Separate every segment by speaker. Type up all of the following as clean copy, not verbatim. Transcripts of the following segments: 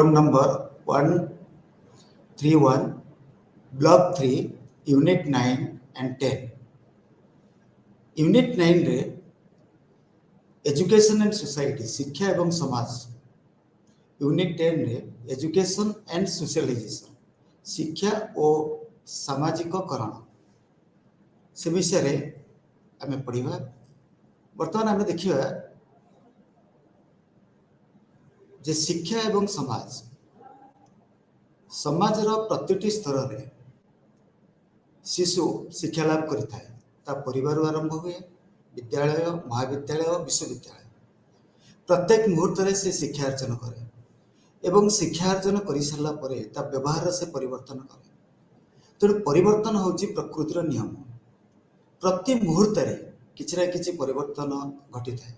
Speaker 1: Phone number 131 block 3 unit 9 and 10। Unit 9 रे education and society शिक्षा एवं समाज, यूनिट 10 रे एजुकेशन एंड सोशलाइजेशन शिक्षा और सामाजिककरण से विषय रे आमे पढ़िबा। वर्तमान आमे देखिबा जे शिक्षा एवं समाज समाजर प्रतिटी स्तर रे शिशु शिक्षा लाभ करता है। ता परिवार आरंभ हुए, विद्यालय, महाविद्यालय, विश्वविद्यालय प्रत्येक मुहूर्त रे से शिक्षा अर्जन करे एवं शिक्षा अर्जन कर सारा पर ता व्यवहार से परिवर्तन करे। तेणु परिवर्तन होची प्रकृतिर नियम। प्रति मुहूर्त रे किछि ना किछि परिवर्तन घटी थाए।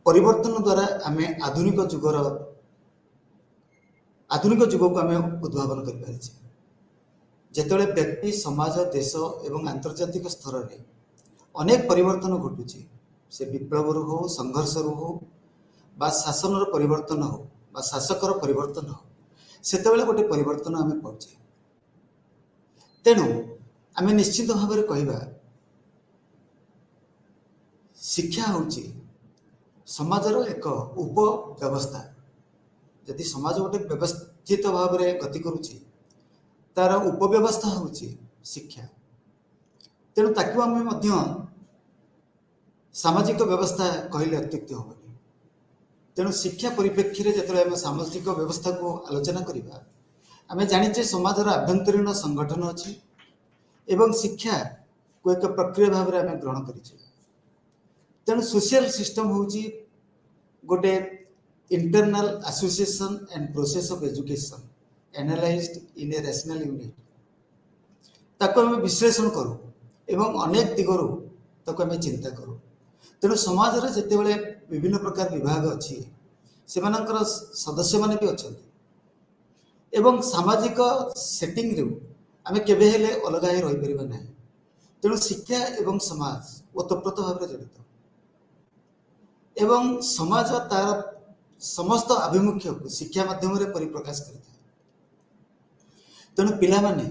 Speaker 1: परिवर्तन द्वारा आमे आधुनिक जुग को आमे उद्भावन कर पारिछे। जेतले व्यक्ति, समाज, देश एवं आंतर्जातिक स्तर रे अनेक परिवर्तन घटुची, से विप्लव हो, संघर्ष हो, बा शासन परिवर्तन हो, बा शासकर परिवर्तन हो, सेतेबेले गोटे परिवर्तन आमे पाउछे। तेणु आमे निश्चित भाव में कहबा शिक्षा होची समाजर एक उपव्यवस्था। यदि समाज गोटे व्यवस्थित भाव में गति करुची तार उपव्यवस्था होची शिक्षा। तेणु ताकू आमे मध्य सामाजिक व्यवस्था कहले अत्युक्ति होबनी। तेणु शिक्षा परिप्रेक्षी रे जतले आमे सामाजिक व्यवस्था को आलोचना करिबा, आमे जानिचे समाजर आभ्यंतरीण संगठन अछि एवं शिक्षा को एक प्रक्रिया भाव में आमे ग्रहण करिछे। तेणु सोशल सिस्टम होची गोटे internal association and process of education analysed in a rational unit. ताको आमे विश्लेषण करू एवं अनेक दिगरु ताको आमे चिंता करू। तेणु समाज रे जेतेबेले विभिन्न प्रकार विभाग अछि, सेमानकर सदस्य माने भी अछंती एवं सामाजिक सेटिंग रे आमे केबे हेले अलग हे रहि परिबा नै। तेणु शिक्षा एवं समाज ओतप्रोत भाव में जड़ित एवं समाज तार समस्त आभिमुख्य को शिक्षा माध्यम रे परिप्रकाश करता। तेणु पिला माने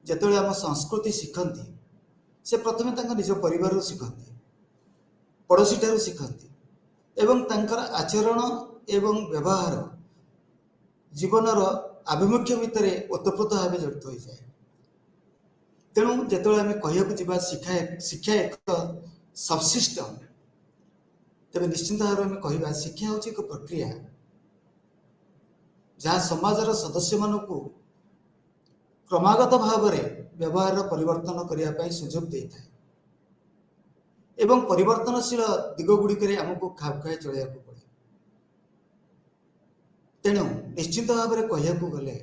Speaker 1: जेतेबेले आम संस्कृति शिखंती, से प्रथमे तांका निज परिवार शिखंती, पड़ोसी ठारू शिखंती एवं तांकर आचरण एवं व्यवहार जीवनर आभिमुख्य भितर ओतप्रोत भाव जड़ित हो जाए। तेणु जेतेबेले आमे कहयाकु जिबा शिक्षा एक सबसिस्टम, तेबे निश्चित भाव में कहबा शिक्षा होची एक प्रक्रिया जहाँ समाजर सदस्य मानकु क्रमागत भाव में व्यवहार परिवर्तन करने सुजोग देता है एवं परिवर्तनशील दिग गुड़िक आमको खाप खाई चलिया पड़े। तेणु निश्चित भाव में कहयाकु गले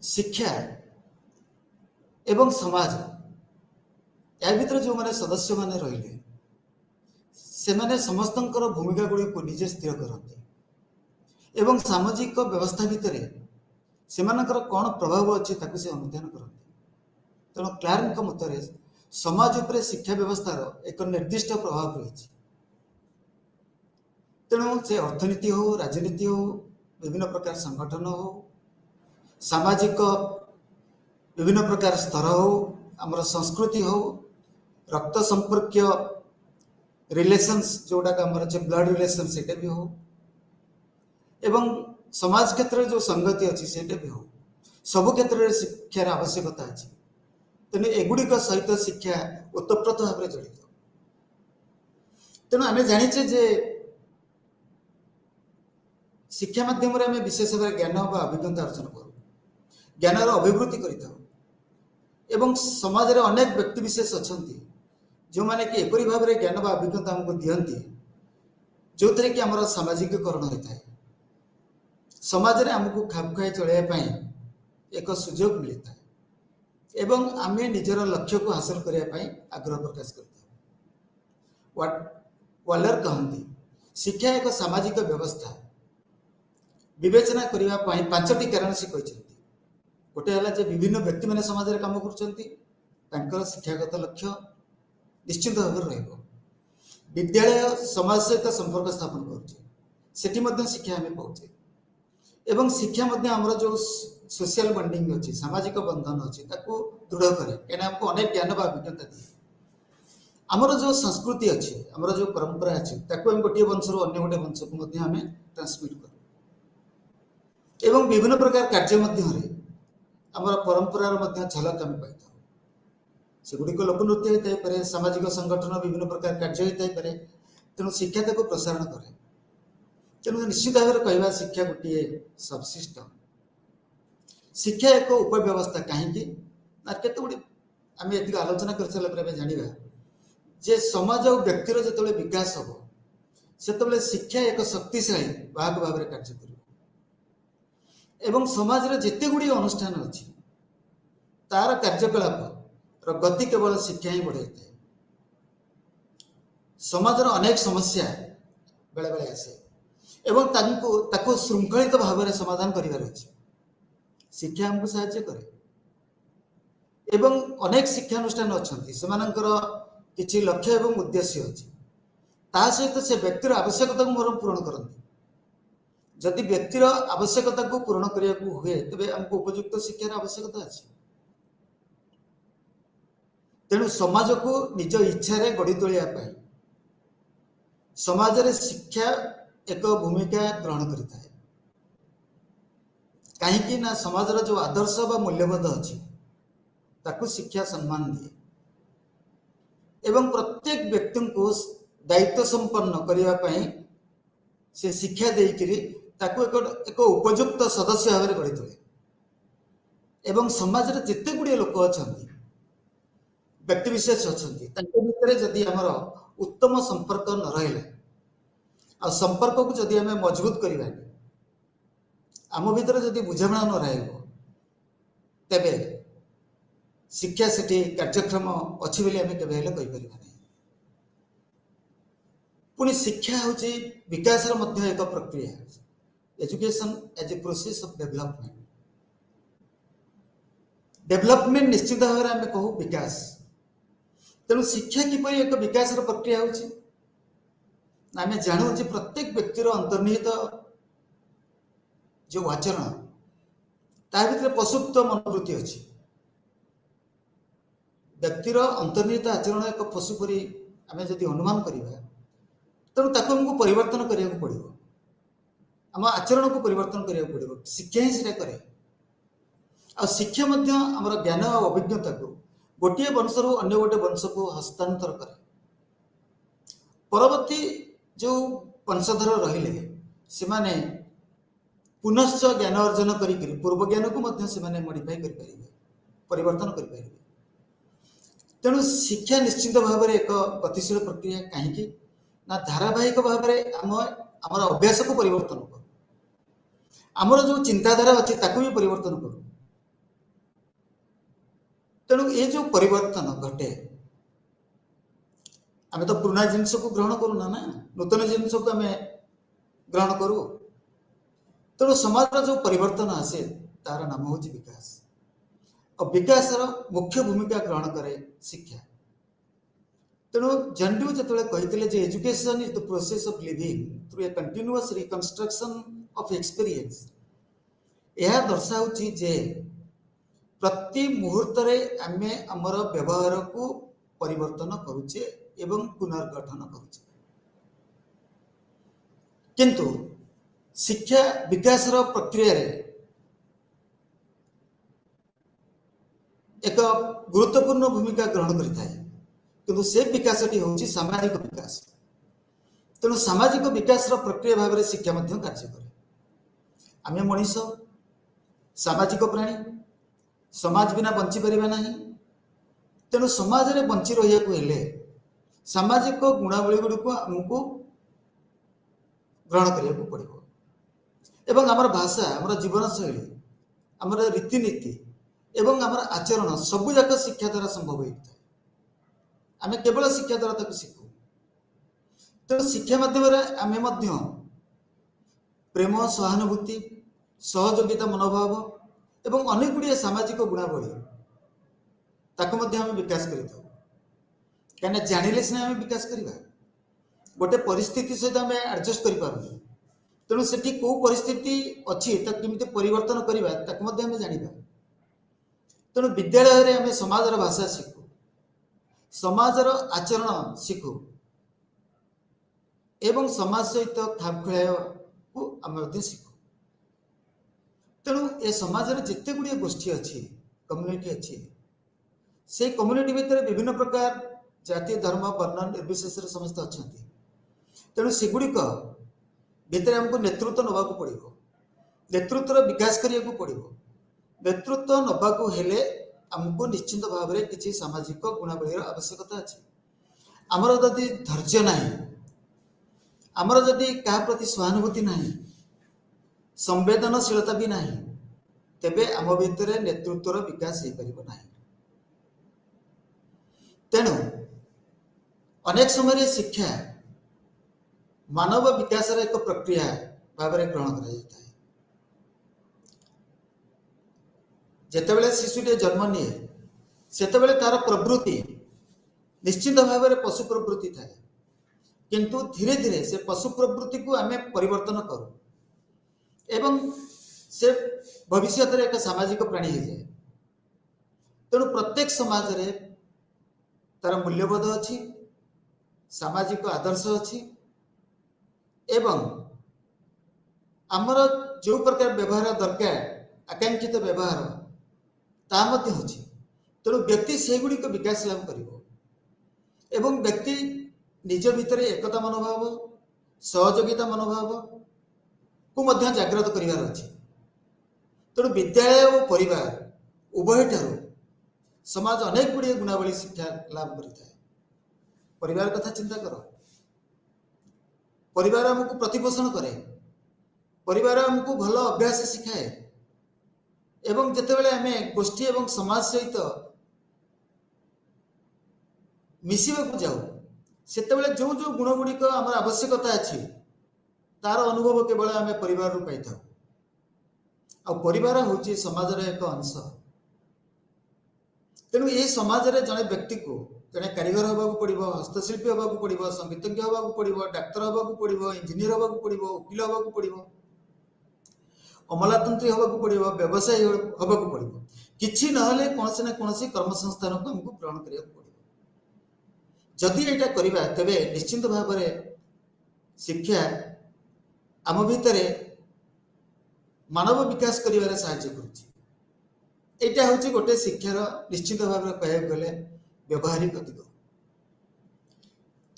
Speaker 1: शिक्षा एवं समाज या भीतर जो माने सदस्य माने रहिले से माने समस्तंकर भूमिका गुड़ी को निजे स्थिर करते एवं सामाजिक व्यवस्था भितर सेमानकर कौन प्रभाव अच्छी ताकू से अनुध्यान करते। तेणु क्लार्क मतरे समाज उपरे शिक्षा व्यवस्थार एक निर्दिष्ट प्रभाव रही। तेणु से अर्थनीति हो, राजनीति हो, विभिन्न प्रकार संगठन हो, सामाजिक विभिन्न प्रकार स्तर हो, आमर संस्कृति हो, रक्त संपर्कीय रिलेशंस जोड़ा आमर ब्लड रिलेशन से भी हो एवं समाज क्षेत्र में जो संगति अच्छी से भी हो, सबु क्षेत्र में शिक्षार आवश्यकता अच्छी। तेणु एगुड़िक सहित शिक्षा ओतप्रोत भाव में जड़ित। तेणु आम जाचे जे शिक्षा माध्यम आम विशेष भाव ज्ञान व अभिज्ञता अर्जन करूँ, ज्ञानर अभिवृद्धि कर समाज रे अनेक व्यक्ति विशेष अच्छा जो माने कि एपरी भाव में ज्ञान व अभिज्ञता आमको दियंती जो थे कि आमर सामाजिककरण होता है। समाज रे आमको खाप खाई चलैया एक सुजोग मिलता है एवं आमे निजर लक्ष्य को हासिल करने आग्रह प्रकाश करता। वालर कहती शिक्षा एक सामाजिक व्यवस्था विवेचना करने 5टी कारण से कहते। गोटे है विभिन्न व्यक्ति मैंने समाज में काम कर शिक्षागत लक्ष्य निश्चित भाव में रहिबो। विद्यालय समाज सहित संपर्क स्थापन करुचे शिक्षा आम पाचे एवं शिक्षा आमर जो सोशल बॉन्डिंग अच्छी सामाजिक बंधन अच्छी दृढ़ करे कहीं आमको अनेक ज्ञान व अभिज्ञता दिए आमर जो संस्कृति अच्छी आमर जो परंपरा अच्छी गोटे वंश रू अन्य गोटे वंश को ट्रांसमिट कर एवं विभिन्न प्रकार कार्य आमर परंपरार झलक आम पाई सेगुड़िक लोकनृत्य होता है सामाजिक संगठन विभिन्न प्रकार कार्य होता है तेणु शिक्षा ताको प्रसारण करे तेणु निश्चित भाव में कहवा शिक्षा गोटे सबसिस्टम शिक्षा एक उपव्यवस्था कहीं केत गुड़ी आम ये आलोचना कर सारा जाना जे समाज और व्यक्तिर जो विकास हम से शिक्षा एक शक्तिशाली वाहक भाव में कार्य कर समाज रे जिते गुड़ी अनुष्ठान अच्छी तार कार्यकलाप गति केवल शिक्षा ही बढ़ाई था समाजर अनेक समस्या बेले बेले आसे एवं ताको श्रृंखलित भाव में समाधान करिवार अछि शिक्षा हमको सहायता करे एवं अनेक शिक्षानुष्ठान अच्छी सेमानंकर किछि लक्ष्य एवं उद्देश्य अच्छी ता सहित से व्यक्तिर आवश्यकता को पूरण करती जदि व्यक्तिर आवश्यकता को पूरण करने को हुए तेरे हमको उपयुक्त शिक्षार आवश्यकता अच्छी तेणु समाज को निज इच्छा रे गढ़ी तोलिया समाज रे शिक्षा एक भूमिका ग्रहण करता है कहीं ना समाज रो जो आदर्श व मूल्यबोध अच्छी ताकू शिक्षा सम्मान दिए एवं प्रत्येक व्यक्ति को दायित्व संपन्न करने से शिक्षा देकरी ताकू एक उपयुक्त सदस्य भाव में गढ़ी तोले एवं समाज रे जिते गुड़िए लोक अच्छा व्यक्ति विशेष अच्छा भितर जदि आमर उत्तम संपर्क न रहा आ संपर्क को जदि आम मजबूत करवा आम भीतर जदि बुझाणा न रहा तेबे शिक्षा से कार्यक्रम अच्छी बोली आम केवे कहीपर पुणी शिक्षा हूँ विकास एक प्रक्रिया education as a process of development निश्चित भाव में आम कहू विकास तेणु शिक्षा किपर एक विकास प्रक्रिया होची आम जानू प्रत्येक व्यक्तिर अंतर्निहित जो आचरण ता भीतर पशुत्व मनोवृत्ति अच्छी व्यक्तिर अंतर्निहित आचरण एक पशु परी आम जदि अनुमान करवा तेणु ताको हमको परिवर्तन करने पड़ो आम आचरण को परिवर्तन करने पड़ो शिक्षा ही सीटा करे आ शिक्षा आमर ज्ञान और अभिज्ञता को गोटे वंश रू अन्य गोटे वंश को हस्तांतर करे परवर्ती जो वंशधर रहिले से माने पुनश्च ज्ञान अर्जन करी पूर्व ज्ञान को मॉडिफाई कर परिवर्तन कर तेणु शिक्षा निश्चित भाव में एक गतिशील प्रक्रिया कहीं ना धारावाहिक भाव में आम अभ्यास को परिवर्तन कर आमर जो चिंताधारा अच्छी ताकू भी परिवर्तन करूँ तेणु ये जो परिवर्तन घटे आम तो पुराना जिनस को ग्रहण करूना ना नूतन जिनस को आम ग्रहण करूँ तेणु समाज जो परिवर्तन आसे तार नाम हूँ विकास और विकास मुख्य भूमिका ग्रहण करे शिक्षा तेणु जंडू जो कहते education is the process of living through a continuous reconstruction of experience यह दर्शाऊँ जे प्रति मुहूर्त आम आमर व्यवहार को परिवर्तन करुचे एवं पुनर्गठन करुचे किंतु शिक्षा विकास प्रक्रिया रे एक गुरुत्वपूर्ण भूमिका ग्रहण करिଥାଏ किंतु से विकासटी होची सामाजिक विकास तेणु सामाजिक विकास प्रक्रिया भाव में शिक्षा कार्य करे आम मनीष सामाजिक प्राणी समाज बिना बंची पारिबा नहीं तेणु समाज रे बंची रहिया को हेले सामाजिक गुणावली गुड़ी को आमको ग्रहण करिया को पड़िबो एवं आमर भाषा आमर जीवन शैली आमर रीतिनीति एवं आमर आचरण सबु जाक शिक्षा द्वारा संभव होता है आम केवल शिक्षा द्वारा ताको शिखु तेणु शिक्षा माध्यम आम प्रेम सहानुभूति सहयोगिता मनोभाव एवं अनेक गुड़िया सामाजिक गुणावली ताको आम विकास करें कहीं जानिले सिना आम विकास करवा गोटे परिस्थिति सहित आम एडजस्ट कर तेणु सेठी को परिस्थिति अच्छी केमी परिवर्तन करवा आम जाना। तेणु विद्यालय में आम समाजर भाषा शिखु, समाजर आचरण शिखु एवं समाज सहित खाप खुआ को आम शिखु। तेणु ए समाज जिते गुड़िया गोष्ठी अच्छी कम्युनिटी अच्छी से कम्युनिटी भितर विभिन्न प्रकार जाति धर्म वर्ण निर्विशेष समस्त अच्छा। तेणु सेगुड़िक भितर आमको नेतृत्व नवाक पड़ो, नेतृत्व विकास करने को पड़ो। नेतृत्व नवाक हेले आमको निश्चिंत भाव में किसी सामाजिक गुणावली आवश्यकता अच्छी। आमर जदि धैर्य ना, आमर जदि क्या प्रति सहानुभूति ना, संवेदनशीलता भी ना, तेबे आम भितर नेतृत्वर विकास हो पार ना। तेणु अनेक समय शिक्षा मानव विकास एक प्रक्रिया भाव में ग्रहण कर जितेबाला शिशुटे जन्म निए सेतेबाला तार प्रवृत्ति निश्चित भाव में पशु प्रवृत्ति थाए, किंतु धीरे धीरे से पशु प्रवृत्ति को आम परिवर्तन करूँ एवं से भविष्य में एक सामाजिक प्राणी हो जाए। तेणु प्रत्येक समाज रे तार मूल्यबोध अच्छी, सामाजिक आदर्श अच्छी एवं आमर जो प्रकार व्यवहार दरकार आकांक्षित व्यवहार तामध्य अच्छी। तेणु व्यक्ति से गुड़िक विकास लाभ कर एवं व्यक्ति निज भितर एकता मनोभाव सहयोगिता मनोभाव को मध्य जागृत करिवार अछि। तेणु विद्यालय और परिवार उभय ठारू समाज अनेक गुड़िए गुणावली शिक्षा लाभ करिଥାଏ। परिवार कथा चिंता कर, परिवार हमको प्रतिपोषण करे, परिवार हमको भल अभ्यास शिखाए एवं जितेबाला आम गोष्ठी एवं समाज सहित मिसवा जाऊ सेतेबाला जो जो गुण गुड़िक आम आवश्यकता अच्छी तार अनुभव केवल आम परिवार पाई था। आ परिवार हूँ समाज एक अंश। तेणु ये समाज रे जड़े व्यक्ति को जड़े कारीगर होगा पड़ो, हस्तशिल्पी होगा पड़ो, संगीतज्ञ होगा पड़ो, डाक्तर होगा पड़ो, इंजीनियर होगा पड़ो, वकिल होगा पड़ो, अमलातंत्री होगा पड़ो, व्यवसायी होगा पड़ो। किछि नहले कौन ना कौन कर्म संस्थान को हमको ग्रहण करिया पड़ो। जदि एटा करिबा तबे निश्चिंत भाव में शिक्षा आम भितर मानव विकास करिवारे सहायता करुछि। एटा होछि गोटे शिक्षार निश्चित भाव में कहया गले व्यवहारिक दिग।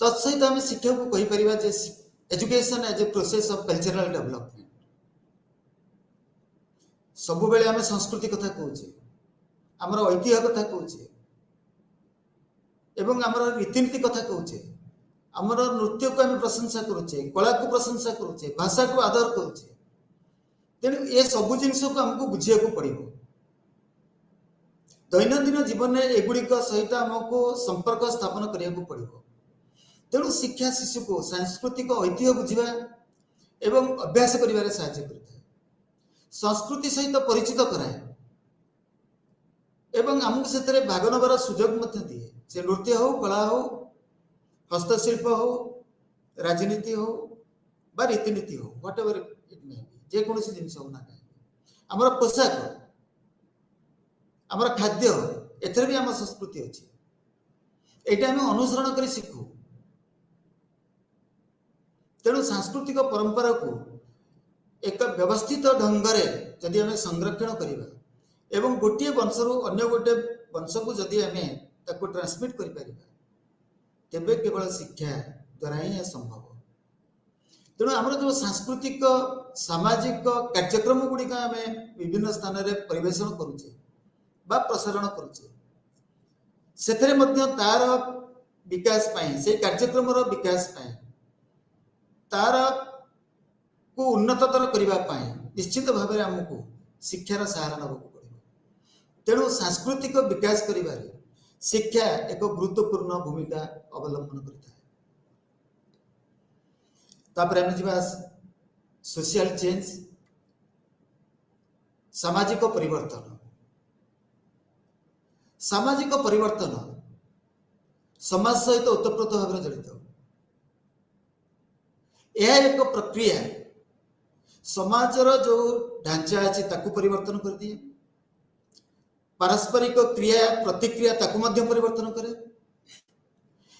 Speaker 1: तत्सहित आम शिक्षा को कहि परिबा जे education as a process of cultural development. सब बेले आम संस्कृति कथा कहूचे, आमर ऐतिह्य कथा कहूचे एवं आमर रीतिनीति कथा कहूचे, आमर नृत्य को आम प्रशंसा करुचे, कला को प्रशंसा करुचे, भाषा को आदर करुचे। तेणु ये सबू जिनस को आमको बुझिया को पड़ो। दैनंदिन जीवन में एगुड़िक सहित आमको संपर्क स्थापन करने को पड़ो। तेणु शिक्षा शिशु को सांस्कृतिक ऐतिह्य बुझा एवं अभ्यास करिवारे सहायता करता है, संस्कृति सहित परिचित कराए एवं आमको से भाग नबार सुजोग दिए। से नृत्य हो, कला हो, हस्तशिल्प हो, राजनीति हो बा रीतिनीति हो, whatever it may be, जेकोसी जिनस हो ना कहीं आमर पोशाक आमर खाद्य एथर भी आम संस्कृति अच्छी। एटा आम अनुसरण कर शिखु। तेणु सांस्कृतिक परंपरा को एक व्यवस्थित ढंग से जदि आम संरक्षण करवा एवं गोटे वंश रु अन्य गोटे वंश को जदि आम ताको ट्रांसमिट कर तेबे केवल शिक्षा द्वारा ही संभव। तेणु आमर जो सांस्कृतिक सामाजिक कार्यक्रम गुड़िक आम विभिन्न स्थान में परिवेशन करुचे बा प्रसारण करुचे, सेथरे मध्य तार विकास पाई से कार्यक्रम विकास पाई तार को उन्नततर करबा पाई निश्चित भाव में आमको शिक्षार सहारा नबा पड़ो। तेणु सांस्कृतिक विकास करिबारे शिक्षा एक गुरुत्वपूर्ण भूमिका अवलंबन करता है। तापर आम जा सोशल चेंज, सामाजिक परिवर्तन। सामाजिक परिवर्तन समाज सहित ओतप्रोत भाव में जड़ित। यह एक प्रक्रिया समाजर जो ढांचा अच्छी ताकू परिवर्तन कर दिए, पारस्परिक क्रिया प्रतिक्रिया ताकू मध्य परिवर्तन करे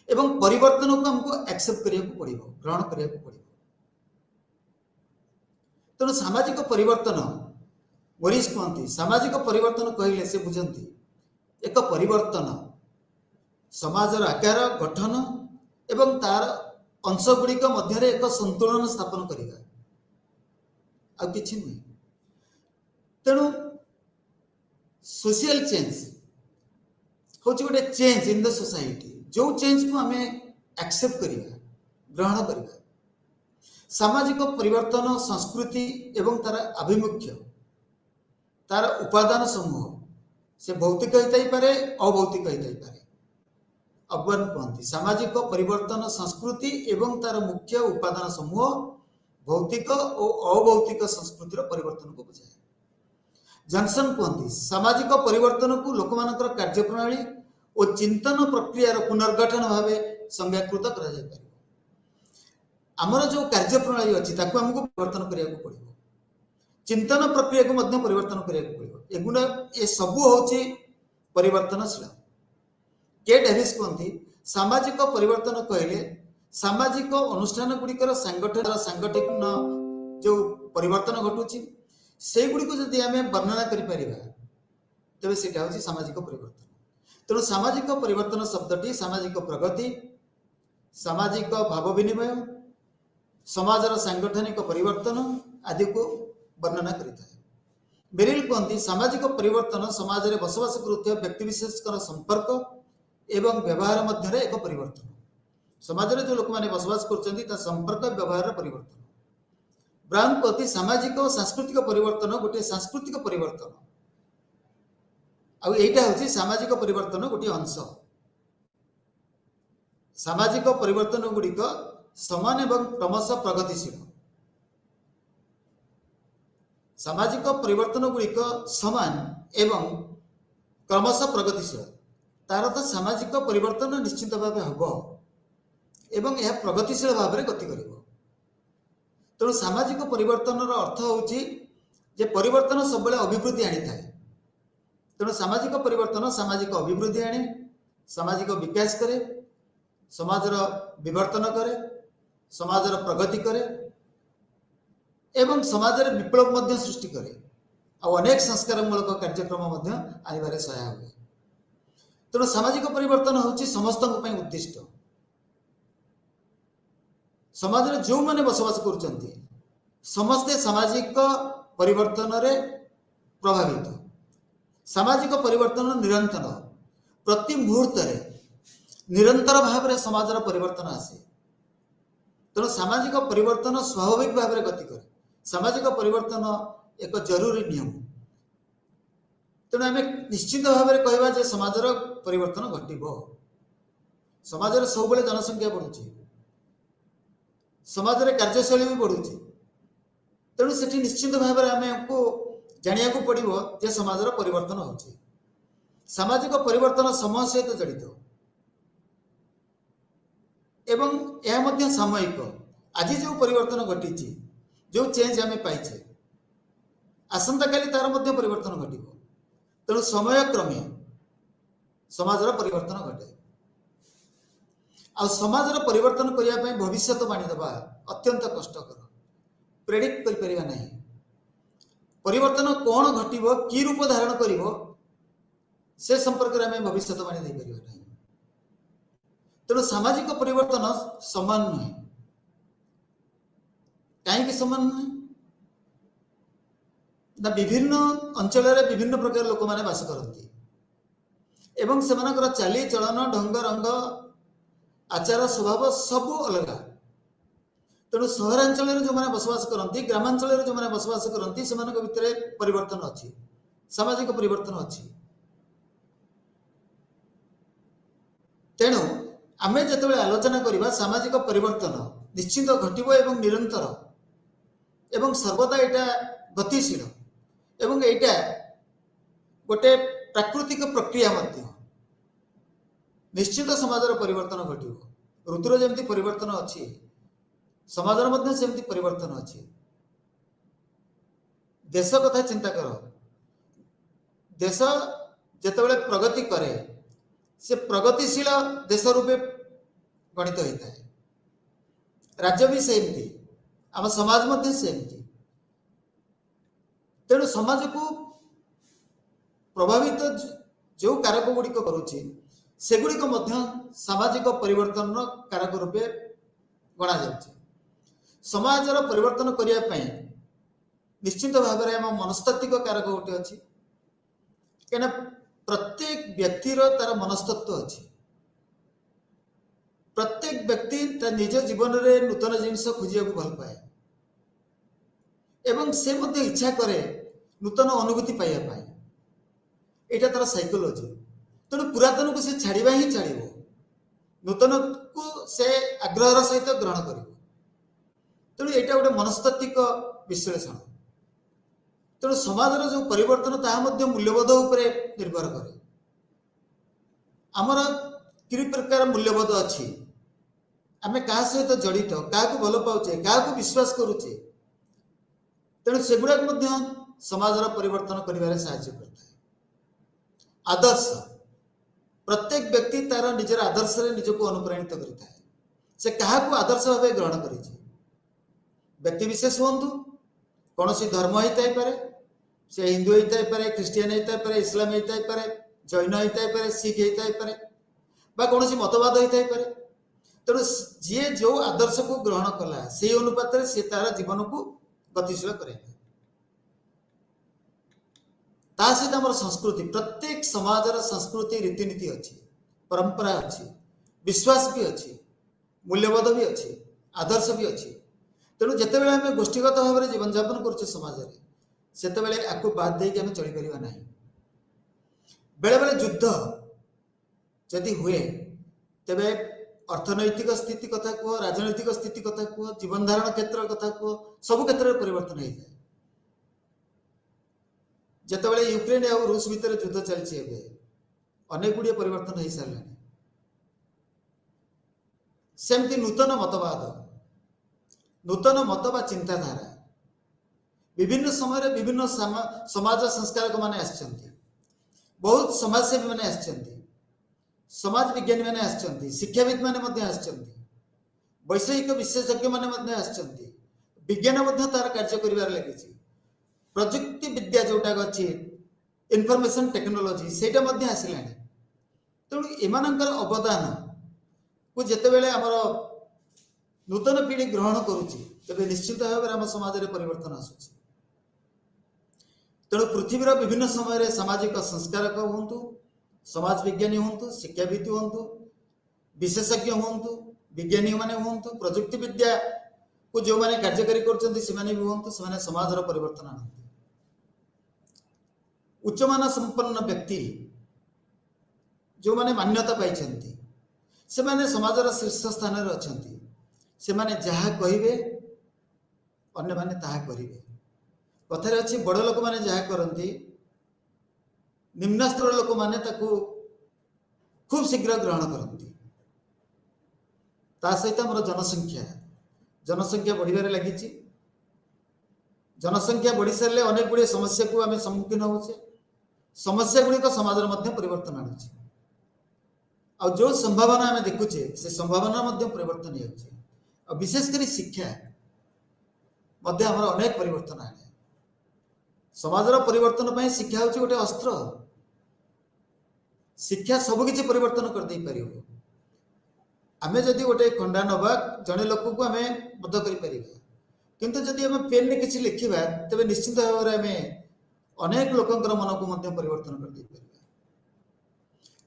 Speaker 1: एवं परिवर्तन को हमको एक्सेप्ट करिया को पड़िबो, ग्रहण करिया को पड़िबो। तेणु सामाजिक परिवर्तन वरिष्ठ कहती सामाजिक परिवर्तन कहले से बुझंती एक परिवर्तन समाजर आकार गठन एवं तार अंश गुड़िक मध्य एक संतुलन स्थापन करवा आ किछि नुहे। तेणु सोशल चेंज हूँ गोटे चेंज इन द सोसाइटी, जो चेंज को आम एक्सेप्ट करवा ग्रहण करवा। सामाजिक परिवर्तन संस्कृति एवं तार आभिमुख्य तार उपादान समूह से भौतिक होता ही पारे अभौतिक होता ही पारे। अकबर कहती सामाजिक परिवर्तन संस्कृति एवं तार मुख्य उपादान समूह भौतिक और अभौतिक संस्कृतिर परिवर्तन को बुझाए। जॉनसन कहती सामाजिक परिवर्तन को लोकमानकर कार्यप्रणाली और चिंतन प्रक्रियार पुनर्गठन भाव संज्ञाकृत करा जाय पारे। आमर जो कार्यप्रणाली अच्छी ताकू हमको परिवर्तन करने को पड़ो, चिंतन प्रक्रिया को मध्य परिवर्तन करने को पड़ो। एगुड़ा ये सबू हूँ परिवर्तनशील। के डेविस कहती सामाजिक परिवर्तन कहले सामाजिक अनुष्ठान गुड़िकर सांगठनिक जो परिवर्तन घटुची से गुड़ी को जदि आम वर्णना करें तेज से सामाजिक परिवर्तन। तेणु सामाजिक परिवर्तन शब्दटी सामाजिक प्रगति, सामाजिक भाव विनिमय, समाजर सांगठनिक परिवर्तन आदि को वर्णना करता है। बेरिल कहती सामाजिक परिवर्तन समाज में बसवास करुवा व्यक्तिविशेषकर संपर्क एवं व्यवहार मध्य एक परिवर्तन। समाज में जो लोक मैंने बसवास कर संपर्क व्यवहार परिवर्तन। ब्राउन कहती सामाजिक और सांस्कृतिक परिवर्तन गोटे सांस्कृतिक परिवर्तन आईटा हूँ सामाजिक परिवर्तन गोटे अंश। सामाजिक परिवर्तन गुड़िक समान एवं क्रमश प्रगतिशील। सामाजिक परिवर्तन गुड़िक समान एवं क्रमश प्रगतिशील तार तो सामाजिक परिवर्तन निश्चित भाव हम एवं यह प्रगतिशील भाव में गति कर। तेणु सामाजिक परिवर्तन अर्थ हूँ परिवर्तन सब अभिवृद्धि आनी था। तेणु सामाजिक परिवर्तन सामाजिक अभिवृद्धि आने, सामाजिक विकास करे, समाजर विवर्तन करे, समाजर प्रगति करे एवं समाजर विप्लव मध्य सृष्टि करे और अनेक संस्कारमूलक कार्यक्रम आने सहाय हुए। तेणु सामाजिक परिवर्तन हूँ समस्त उद्दिष्ट। समाज में जो मैंने बसवास कर समस्ते सामाजिक परिवर्तन प्रभावित। सामाजिक परिवर्तन निरंतर प्रति मुहूर्त निरंतर भाव में समाजर परिवर्तन आसे। तेणु सामाजिक परिवर्तन स्वाभाविक भाव में गति करे। सामाजिक परिवर्तन एक जरूरी नियम। तेणु आम निश्चित भाव में कहवा समाजर परिवर्तन घटब। समाज में सब जनसंख्या बढ़ुची, समाज में कार्यशैली भी बढ़ुची। तेणु से निश्चित भाव में आमको जानिया को पड़ो जे समाजर परिवर्तन हो। सामाजिक परिवर्तन समय सहित जड़ित एवं यह सामयिक। आज जो परिवर्तन घटी जो चेंज आम पाइचे आसंता काली तार मध्य परिवर्तन घटो। तेणु समय क्रमे समाजर परिवर्तन घटे। आ समाजर परिवर्तन करने भविष्यवाणी देवा अत्यंत कष्टकर। प्रेडिक्ट कर नहीं परिवर्तन कौन घटो कि रूप धारण कर से संपर्क में भविष्यवाणी दे पार नहीं। तेणु सामाजिक परिवर्तन समान नुहे। कहीं समान नुहे ना विभिन्न अंचल विभिन्न प्रकार लोक मैंने बास करती एवं सेमानकर चाली चलन ढंग रंग आचार स्वभाव सब अलग। तेणु सहरांचल जो मैंने बसवास करती ग्रामांचल जो मैंने बसवास करती से भितर परिवर्तन अच्छी, सामाजिक परिवर्तन अच्छी। तेणु आमे जिते आलोचना करवा सामाजिक परिवर्तन निश्चित घटब एवं निरंतर एवं सर्वदा यहाँ गतिशील एवं यहाँ गोटे प्राकृतिक प्रक्रिया निश्चित समाजर परिवर्तन घटो। ऋतुर जमी परिवर्तन अच्छी समाजर मध्य सेमती परिवर्तन अच्छी देश कथा चिंता कर देश जितेबाला प्रगति करे से प्रगतिशील देश रूपे गणित होता है राज्य भी सेमती आम समाज मध्य सेमती तेणु समाज को प्रभावित जो कारक गुड़िक करुच्ची सेगुड़िक मध्य सामाजिक परिवर्तन कारक रूपे गणा जाउछि समाजर परिवर्तन करने निश्चित भाव में आम मनस्तात्विक कारक गोटे अच्छी कहीं प्रत्येक व्यक्तिर तार मनस्तत्व अच्छी प्रत्येक व्यक्ति निज जीवन में नूतन जिनस खोजा भल पाए एवं से मध्य इच्छा करे नूतन अनुभूति पाइबा यहाँ तार साइकोलोजी तेणु पुरातन को से छाड़ा ही छाड़ नूतन को से आग्रहर सहित ग्रहण कर तेणु यहाँ गोटे मनस्तात्विक विश्लेषण तेणु समाजर जो परिवर्तन ताहा मूल्यबोध उपर निर्भर करे आमर कि प्रकार मूल्यबोध अच्छी आम क्या सहित जड़ित क्या भल पाचे क्या विश्वास करुचे तेणु सेगुड़ाक समाजर परिवर्तन कर साहाय्य करता है आदर्श प्रत्येक व्यक्ति तार निजर आदर्श निजक अनुप्राणित करता है से क्या आदर्श भाव ग्रहण कर व्यक्ति विशेष हूँ कौन सी धर्म होता है से हिंदू होता है ख्रीस्टियन होता है इस्लाम होता है जैन होता है सिख होता है कौन सी मतवाद होता है तेणु जी जो आदर्श को ग्रहण कला से अनुपात से तार जीवन को गतिशील करे सहित आम संस्कृति प्रत्येक समाजर संस्कृति रीतिनीति अच्छी परंपरा अच्छी विश्वास भी अच्छी मूल्यबोध भी अच्छी आदर्श भी अच्छी तेणु जिते बड़े आम गोष्ठीगत भाव में जीवन यापन करुचे समाज में सेते आपको बाद देके आम चली पारिबा नहीं बेले बेले युद्ध जदि हुए तेबे अर्थनैतिक स्थिति कथा कह राजनैतिक स्थिति कथा कह जीवन धारण क्षेत्र कथा कह सब क्षेत्र में परिवर्तन हो जाए जितेबाला यूक्रेन और रूस भितर युद्ध चलती अनेक गुड़िया परिवर्तन हो सारे सेमती नूतन मतवाद नूतन मत बा चिंताधारा विभिन्न समय विभिन्न समाज संस्कारक माने आछंती बहुत समाजसेवी माने आछंती समाज विज्ञानी माने आछंती शिक्षाविद माने मध्य आछंती वैषयिक विशेषज्ञ माने मध्य आछंती विज्ञान मध्य तार कार्य करिवार लागिछि प्रजुक्ति विद्या जोटा अच्छी इनफॉरमेशन टेक्नोलॉजी सेटा मध्य आसिलानी तेणु एमानंकर अवदान को जितेबाला आमर नूतन पीढ़ी ग्रहण करुच्ची तेरे निश्चित भाव में आम समाज में परिवर्तन आसूची तेणु पृथ्वीर विभिन्न समय सामाजिक संस्कारक हूँ समाज विज्ञानी हूँ शिक्षाविद हूँ विशेषज्ञ हूँ विज्ञानी मैंने हूँ प्रजुक्ति विद्या को जो मैंने कार्यकारी कर समाजर परिवर्तन आनती उच्चमान संपन्न व्यक्ति जो माने मान्यता पाई से माने समाजर शीर्ष स्थान में अच्छा से माने जहाँ कहे अन्य माने ताहा करिवे कथार अच्छी बड़ लोक माने जहाँ करती निम्न स्तर लोक माने ताकू खूब शीघ्र ग्रहण करती सहित आमर जनसंख्या बढ़िबार लगी जनसंख्या बढ़ी सारे अनेक गुड़िया समस्या को आम सम्मुखीन होचे समस्या गुड़िक समाज मध्य परिवर्तन आणुचे आ जो संभावना आम देखुचे से संभावना मध्य परिवर्तन हो विशेषकर शिक्षा मध्य आमर अनेक परिवर्तन आने समाजर परिवर्तन पर शिक्षा हूँ गोटे अस्त्र शिक्षा सबकि परिवर्तन कर दे पार आमे जदि गोटे खंडा नवा जड़े लोक को आम बद्ध कर किंतु जदि आम पेन में किसी लिखा तेरे निश्चित भाव में आम अनेक लोकंर मन को परिवर्तन कर दे पार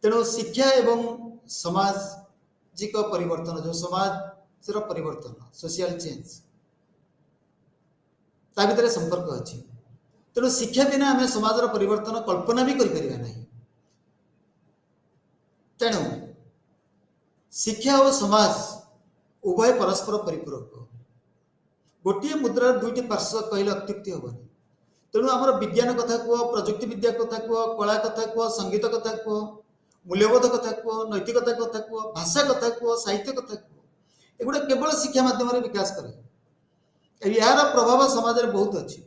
Speaker 1: तेणु शिक्षा एवं सामाजिक परिवर्तन जो समाज परिवर्तन सोशल चेंज ता भीतर संपर्क अच्छी तेणु शिक्षा बिना आम समाजर परिवर्तन कल्पना भी करें ना तेणु शिक्षा और समाज उभय परस्पर परिपूरक गोटे मुद्रार दुईटी पार्श्व कहले अत्युक्ति हेनी तेणु आमर विज्ञान कथा कह प्रजुक्ति विद्या कथा कह कला कथा कह संगीत कथा कह मूल्यबोध कथा कह नैतिकता कथा कह भाषा कथा कह साहित्य कथा कह एगुड़ा केवल शिक्षा माध्यम विकास करे यार प्रभाव समाज में बहुत अच्छी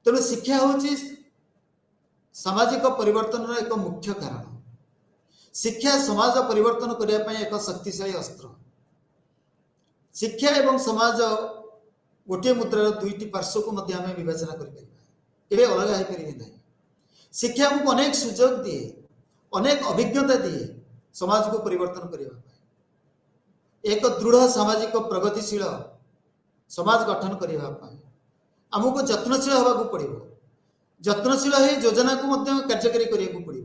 Speaker 1: तेणु शिक्षा हूँ सामाजिक परिवर्तन एक मुख्य कारण शिक्षा समाज परिवर्तन करने एक शक्तिशाली अस्त्र शिक्षा एवं समाज गोटे मुद्रार दुईटी पार्श्व को आम विवेचना कर अलग हो पारे ना शिक्षा हमको अनेक सुजोग दिए अनेक अभिज्ञता दिए समाज को परिवर्तन करने एक दृढ़ सामाजिक प्रगतिशील समाज गठन करने आमको जत्नशील होगा पड़ो जत्नशील हो योजना को कार्यकारी करने पड़ो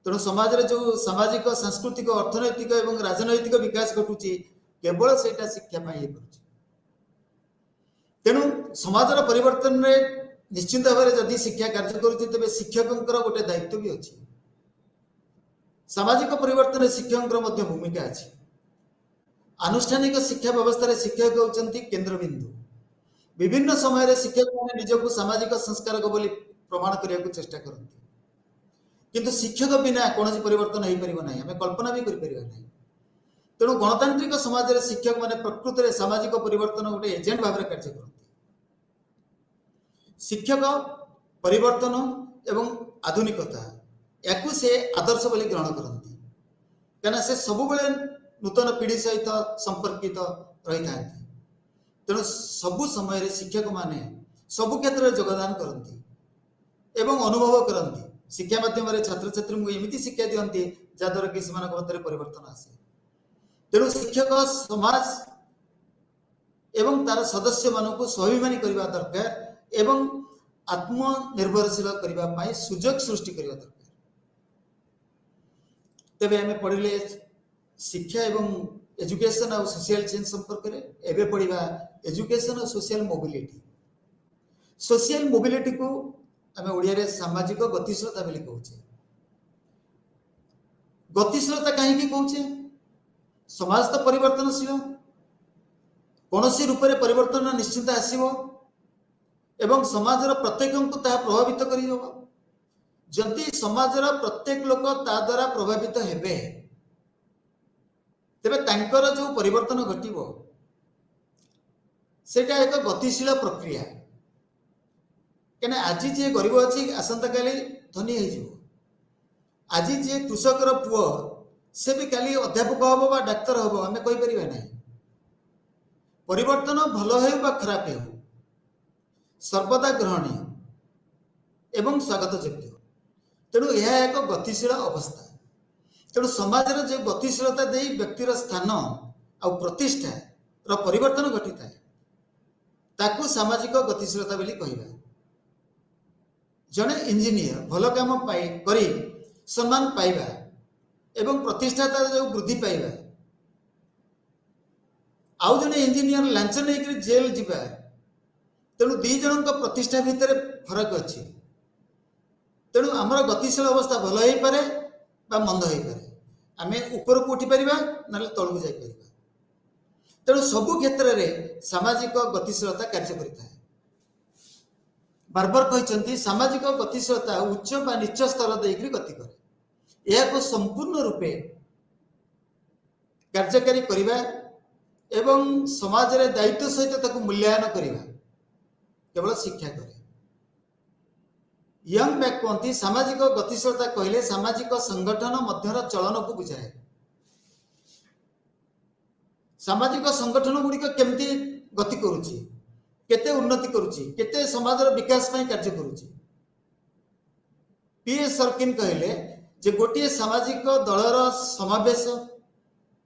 Speaker 1: तेणु समाज में जो सामाजिक सांस्कृतिक अर्थनैतिक और राजनैतिक विकास घटुची केवल से शिक्षा ये कर तेणु समाजर परिवर्तन में निश्चित भाव में जदि शिक्षा कार्य करें शिक्षकों गोटे दायित्व भी अच्छी सामाजिक परिवर्तन शिक्षकों भूमिका अच्छी आनुष्ठानिक शिक्षा व्यवस्था शिक्षक होती केन्द्रबिंदु विभिन्न समय शिक्षक मैंने निजक सामाजिक संस्कारक बोली प्रमाण करने को चेष्टा करती किंतु शिक्षक बिना कौन परिवर्तन हो पार ना आम कल्पना भी करें तेणु गणतांत्रिक समाज में शिक्षक मैंने प्रकृत में सामाजिक परिवर्तन गोटे एजेंट भाव में कार्य करते शिक्षक परिवर्तन एवं आधुनिकता या से आदर्श बोली ग्रहण करती कहीं से सब नूतन पीढ़ी सहित संपर्कित रही था तेणु सबु समय शिक्षक माने सबु क्षेत्र में योगदान करती एवं अनुभव करती शिक्षा माध्यम छात्र छात्री को एमती शिक्षा दिखती जहाद्वारा कि मध्य परिवर्तन आसे तेणु शिक्षक समाज एवं तार सदस्य मानक स्वाभिमानी करने दरकार एवं आत्मनिर्भरशील करने सुजोग सृष्टि करने दरकार तेरे आम पढ़ले शिक्षा एवं एजुकेशन और सोशल चेंज संपर्क में एवं पढ़ा एजुकेशन और सोशल मोबिलिटी को आम ओडिया सामाजिक गतिशीलता बोली कहूचे गतिशीलता कहीं कहूचे समाज तो परिवर्तनशील कौन सी रूप में परिवर्तन निश्चित आसव एवं समाजर प्रत्येक को प्रभावित कर जदि समाजर प्रत्येक लोक ता द्वारा प्रभावित हेबे तेबे तांकर जो परिवर्तन घटिबो सेटा एक गतिशील प्रक्रिया कहीं आज जी गरीब अच्छी आसंता काली धनी हो आज जी कृषकर पुओ से भी काली अध्यापक हम बा डाक्तर हम आम कहीपर ना परिवर्तन भल हो खराब हो सर्वदा ग्रहणीय एवं स्वागत योग्य तेणु यह एक गतिशील अवस्था तेणु समाज जो गतिशीलता दे व्यक्तिर स्थान आ प्रतिष्ठा रो परिवर्तन घटी था ताकू सामाजिक गतिशीलता बोली कहबा जड़े इंजीनियर भल काम करी सम्मान पाइबा एवं प्रतिष्ठा तार जो वृद्धि पाइबा आउ जड़े इंजीनियर लांच नहीं जेल जीवा तेणु दी जन प्रतिष्ठा भितर फरक अच्छी तेणु आमर गतिशील अवस्था भल हो पारे बा मंद हो पारे आम ऊपर को उठी पारिबा ना तलू जापर तेणु सबु क्षेत्र में सामाजिक गतिशीलता कार्य करिता बारबार कहते सामाजिक गतिशीलता उच्च बा नीच स्तर देकर गति करे यह संपूर्ण रूपे कार्यकारी करने एवं समाज रे दायित्व सहित मूल्यांकन करने केवल शिक्षा करे यंग बैक कहती सामाजिक गतिशीलता कहले सामाजिक संगठन मध्यर चलन को बुझाए सामाजिक संगठन गुड़िक केमती गति करुच्ची केते उन्नति करुच्ची केते समाजर विकास ପାଇଁ कार्य करुच्ची पीएस सर्किन कहले जे गोटे सामाजिक दलर समावेश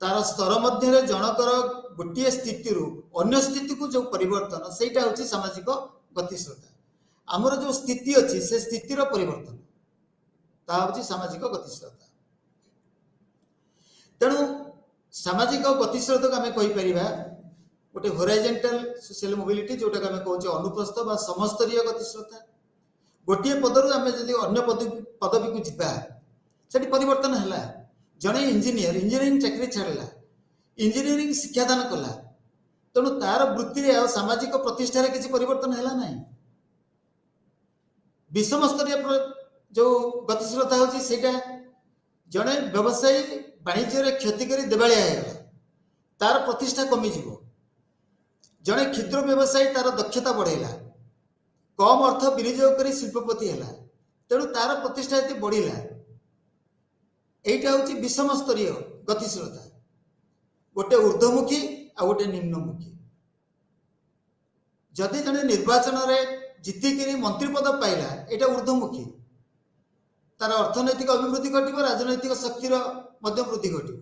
Speaker 1: तार स्तर मध्य जनकर गोटे स्थिति रु अन्य स्थिति को जो परिवर्तन सेटा होची सामाजिक गतिशीलता आमर जो स्थिति अच्छी से स्थितिर परिवर्तन ता होची सामाजिक गतिशीलता तेणु सामाजिक गतिशीलता को आम कहीपर गोटे होराइजेंटल सोशल मोबिलिटी जोटा आम कहूँ अनुप्रस्थ बा समस्तरीय गतिशीलता गोटे पदर आम जब अन्य पदवी को जीवा से परिवर्तन है जड़े इंजीनियरिंग चाकरी छाड़ा इंजीनियरिंग शिक्षादान कला तेणु तार वृत्ति सामाजिक प्रतिष्ठार किसी परिवर्तन है ना विषम स्तरीय जो गतिशीलता होची सेटा जड़े व्यवसायी वाणिज्य क्षति कर देवालिया तार प्रतिष्ठा कमिजिव। जड़े क्षुद्र व्यवसायी तार दक्षता बढ़ेला, कम अर्थ विनियोग कर शिल्पपति है, तेणु तार प्रतिष्ठा ये बढ़ला। यहाँ हूँ विषम स्तरीय गतिशीलता, गोटे ऊर्ध्वमुखी आ गोटे निम्नमुखी। जदि जड़े निर्वाचन में जीतिक मंत्री पद पाइला, यहाँ ऊर्ध्वमुखी, तार अर्थनैतिक अभिवृद्धि घटो, राजनैतिक शक्तिर वृद्धि घटो।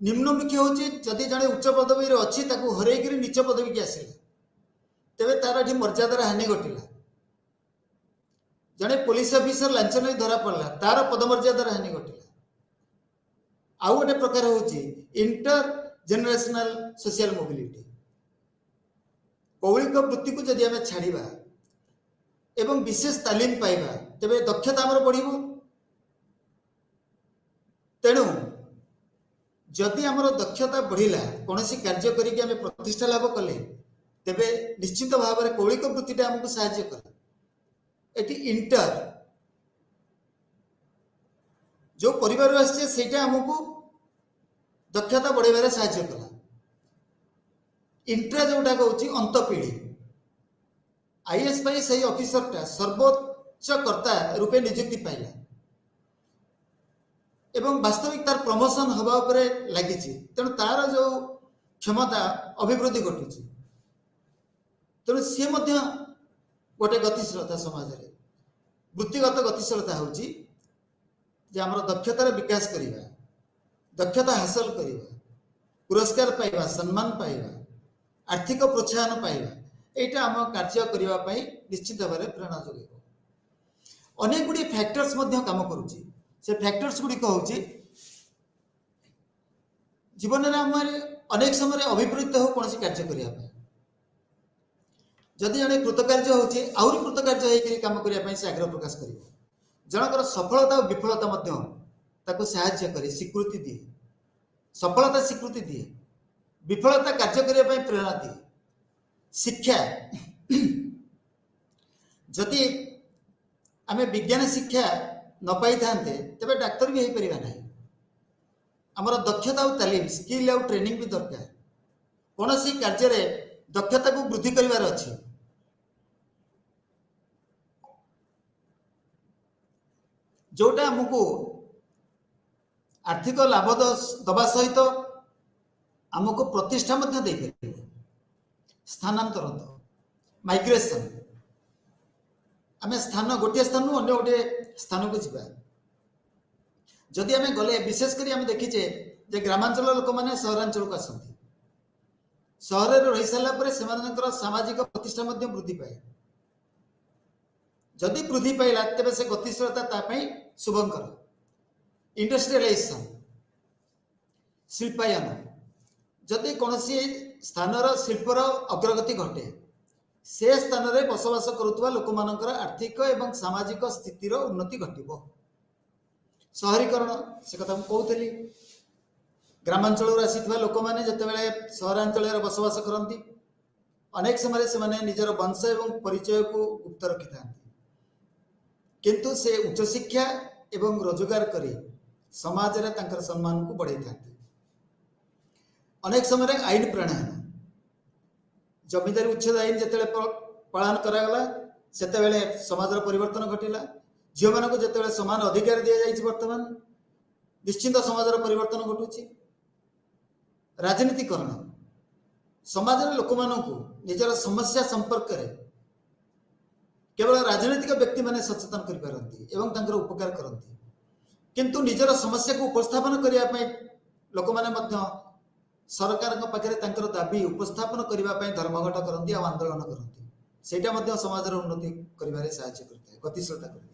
Speaker 1: निम्नमुखी हूँ जदि जड़े उच्च पदवी अच्छी हरैक नीच पदवी की आसला, तेरे तार ये मर्यादार हानि घटला। जड़े पुलिस ऑफिसर लांच नहीं धरा पड़ा, तार पदमर्यादार हानि घटला। आउ गोटे प्रकार हूँ इंटर जेनेरेशनल सोशल मोबिलिटी। कौलिक वृत्ति को जदि आम छाड़ा एवं विशेष तालीम पाइबा, तेरे दक्षता आमर बढ़। तेणु जदि आमर दक्षता बढ़ला, कौन कार्य करके आम प्रतिष्ठा लाभ कले, तेबे निश्चित भाव में कौलिक वृत्तिटा आमको साहाय्य कला। ये इंटर जो परिवार आसटा आमको दक्षता बढ़ाइबार साहाय्य कला। इंट्रा जोटा कहूँ अंतपीढ़ी, आईएएस से ऑफिसरटा सर्वोच्च कर्ता रूपे नियुक्ति पाइला एवं वास्तविक तार प्रमोशन हवा लगी। तेणु तार जो क्षमता अभिवृद्धि घटुची, तेणु सी गोटे गतिशीलता समाज में वृत्तिगत गतिशीलता हूँ आमर दक्षतार विकास करवा, दक्षता हासिल करवा, पुरस्कार पाइबा, सम्मान पाइबा, आर्थिक प्रोत्साहन पाइबा, यहाँ आम कार्य करने निश्चित भाव में प्रेरणा जोग। अनेक गुड़ी फैक्टर्स काम करुच्ची। से फैक्टर्स गुड़िक हूँ जीवन में आम अनेक समय अभिप्रेत हो कौन कार्य करने। जदि जड़े कृतकार्य होती आहरी कृतकार्य होकर कम करने से आग्रह प्रकाश कर, जनकर सफलता और विफलता साहाय्य करे, स्वीकृति दिए। सफलता स्वीकृति दिए, विफलता कार्य करने प्रेरणा दिए। शिक्षा जदि आम विज्ञान शिक्षा न पाई था तेरे डाक्तर भी हो पारा ना। आमर दक्षता और तालीम, स्किल और ट्रेनिंग भी दरकार। कौन सी कार्य दक्षता को वृद्धि करार अच्छी, जोटा आमको आर्थिक लाभ दबा सहित आमको प्रतिष्ठा दे पार। स्थानांतर माइग्रेशन, आम स्थान गोटे स्थान अन्य गोटे स्थान को जीवा। जदि आम गले विशेषकर आम देखीचे जे ग्रामांचल लोक मैंने सहरांचल को आसती, सहर रही सारापर से सामाजिक प्रतिष्ठा वृद्धि पाए। जदि वृद्धि पाइला तेरे से गतिशीलता शुभंकर। इंडस्ट्रियलाइजेशन, शिल्पायन, जदि कौन स्थानर शिल्पर अग्रगति घटे, से स्थान में बसवास करुवा लोक मानकर आर्थिक एवं सामाजिक स्थितिर उन्नति घटो। सहरीकरण से कथा कहूली, ग्रामांचल आसी लोक मैंने जितेबाला सहरांचल बसवास करती, अनेक समय से निजर वंश एवं परिचय को गुप्त रखि था, किंतु से उच्च शिक्षा एवं रोजगार करी समाज रे तांकर सम्मान को बढ़ाई था। अनेक समय आईन प्रणयन, जमीदारी उच्छेद आईन जिते पालन करागला सेतेबेले समाजर परिवर्तन घटिला। झील मान को जिते समान अधिकार दि जाइए, बर्तमान निश्चिंत समाजर परिवर्तन घटुची। राजनीतिकरण, समाज लोक मानू निजर समस्या संपर्क में केवल राजनीतिक व्यक्ति माने सचेतन कर पारती एवं तांकर उपकार करती, किंतु निजर समस्या को उपस्थापन करने लोक माने सरकार पाखे तांकर दाबी उपस्थापन करने धर्मघट करती और आंदोलन करती। सेटा समाज उन्नति कर साहाय्य करता है, गतिशीलता करती है।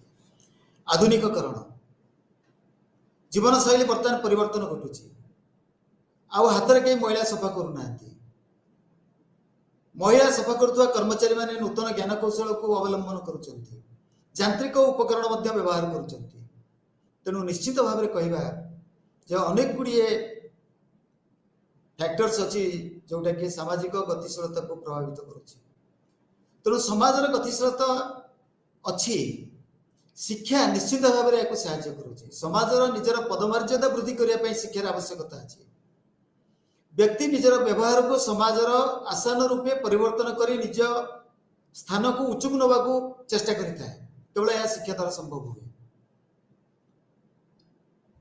Speaker 1: आधुनिककरण, जीवन शैली बर्तमान परिवर्तन घटुची। आउ हाथ में कई महिला सफा करूना, महिला सफा करुवा कर्मचारी माने नूतन ज्ञान कौशल को अवलंबन करुचंती, यांत्रिक उपकरण व्यवहार करुचंती। तेणु निश्चित भाव में कहवा जे अनेक गुड़िए फैक्टर्स अच्छी जोटा कि सामाजिक गतिशीलता को प्रभावित करुच्ची। तेणु समाजर गतिशीलता अच्छी, शिक्षा निश्चित भाव में या साहाय्य करुच्ची। समाजर निजर पदमर्यादा वृद्धि करने शिक्षार आवश्यकता अच्छी। व्यक्ति निजर व्यवहार को समाजर आसान रूपे परिवर्तन कर निज स्थान को उच्चक नवा चेष्टा करें केवल यह शिक्षा द्वारा संभव हुए।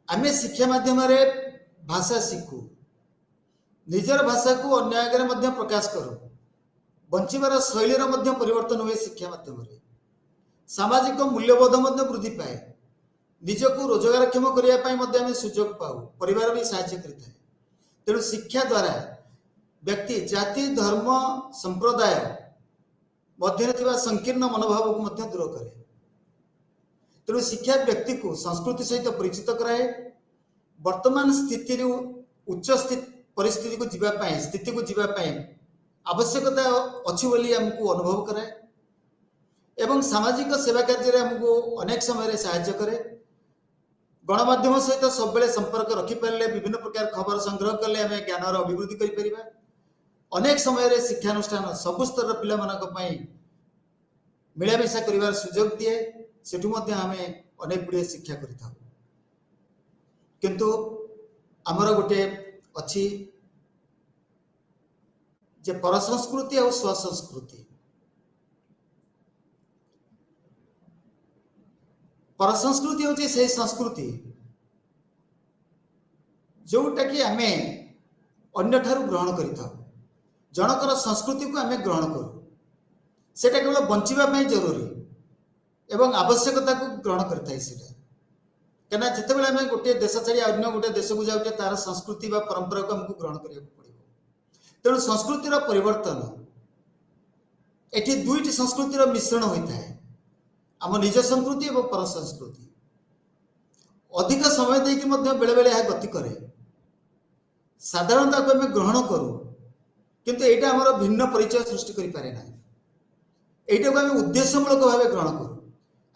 Speaker 1: आम शिक्षा माध्यम भाषा शिखु निजर भाषा को अन्य आगे प्रकाश करूँ बंचार शैलीर परिवर्तन हुए शिक्षा माध्यम सामाजिक मूल्यबोध वृद्धि पाए निजक रोजगारक्षम करने सुजोग पाऊ परिवार भी साहाय्य करें। तेणु शिक्षा द्वारा व्यक्ति जाति धर्म संप्रदाय मध्य संकीर्ण मनोभाव को दूर करे। तेणु शिक्षा व्यक्ति को संस्कृति सहित परिचित कराए वर्तमान स्थिति उच्च परिस्थिति को जीवाई स्थिति को जीवाई आवश्यकता अच्छी बोली हमको अनुभव कराए एवं सामाजिक सेवा कार्य हमको अनेक समय साहाय्य करे। गणमाध्यम सहित सब बेले संपर्क रखिपारे विभिन्न प्रकार खबर संग्रह कले आम ज्ञान अभिवृद्धि कर अनेक समय शिक्षानुष्ठान सबु स्तर पाई मिलामिशा कर सुजोग दिए सेठू आम अनेक गुड़े शिक्षा कर किंतु आमर गोटे अच्छी जे पर संस्कृति और स्वसंस्कृति पर संस्कृति हूँ से संस्कृति जोटा कि आम अन्य ठारू ग्रहण कर जनकर संस्कृति को आम ग्रहण करूँ सेटा केवल बंचापी जरूरी एवं आवश्यकता को ग्रहण करता है कहीं जिते बड़े आम गोटे देश छाड़ी अन्य गोटे देश को जाऊे तार संस्कृति व परंपरा को आमको ग्रहण करने पड़ो। तेणु संस्कृतिर परिवर्तन एटी दुईटी संस्कृतिर मिश्रण होता है आम निज संस्कृति और पर संस्कृति अधिक समय देकी बेले बेले यह गति करे साधारणतः आम ग्रहण करूँ किंतु यहाँ आमर भिन्न परिचय सृष्टि करें ना यहीटा को आम उद्देश्यमूलक भाव ग्रहण करूँ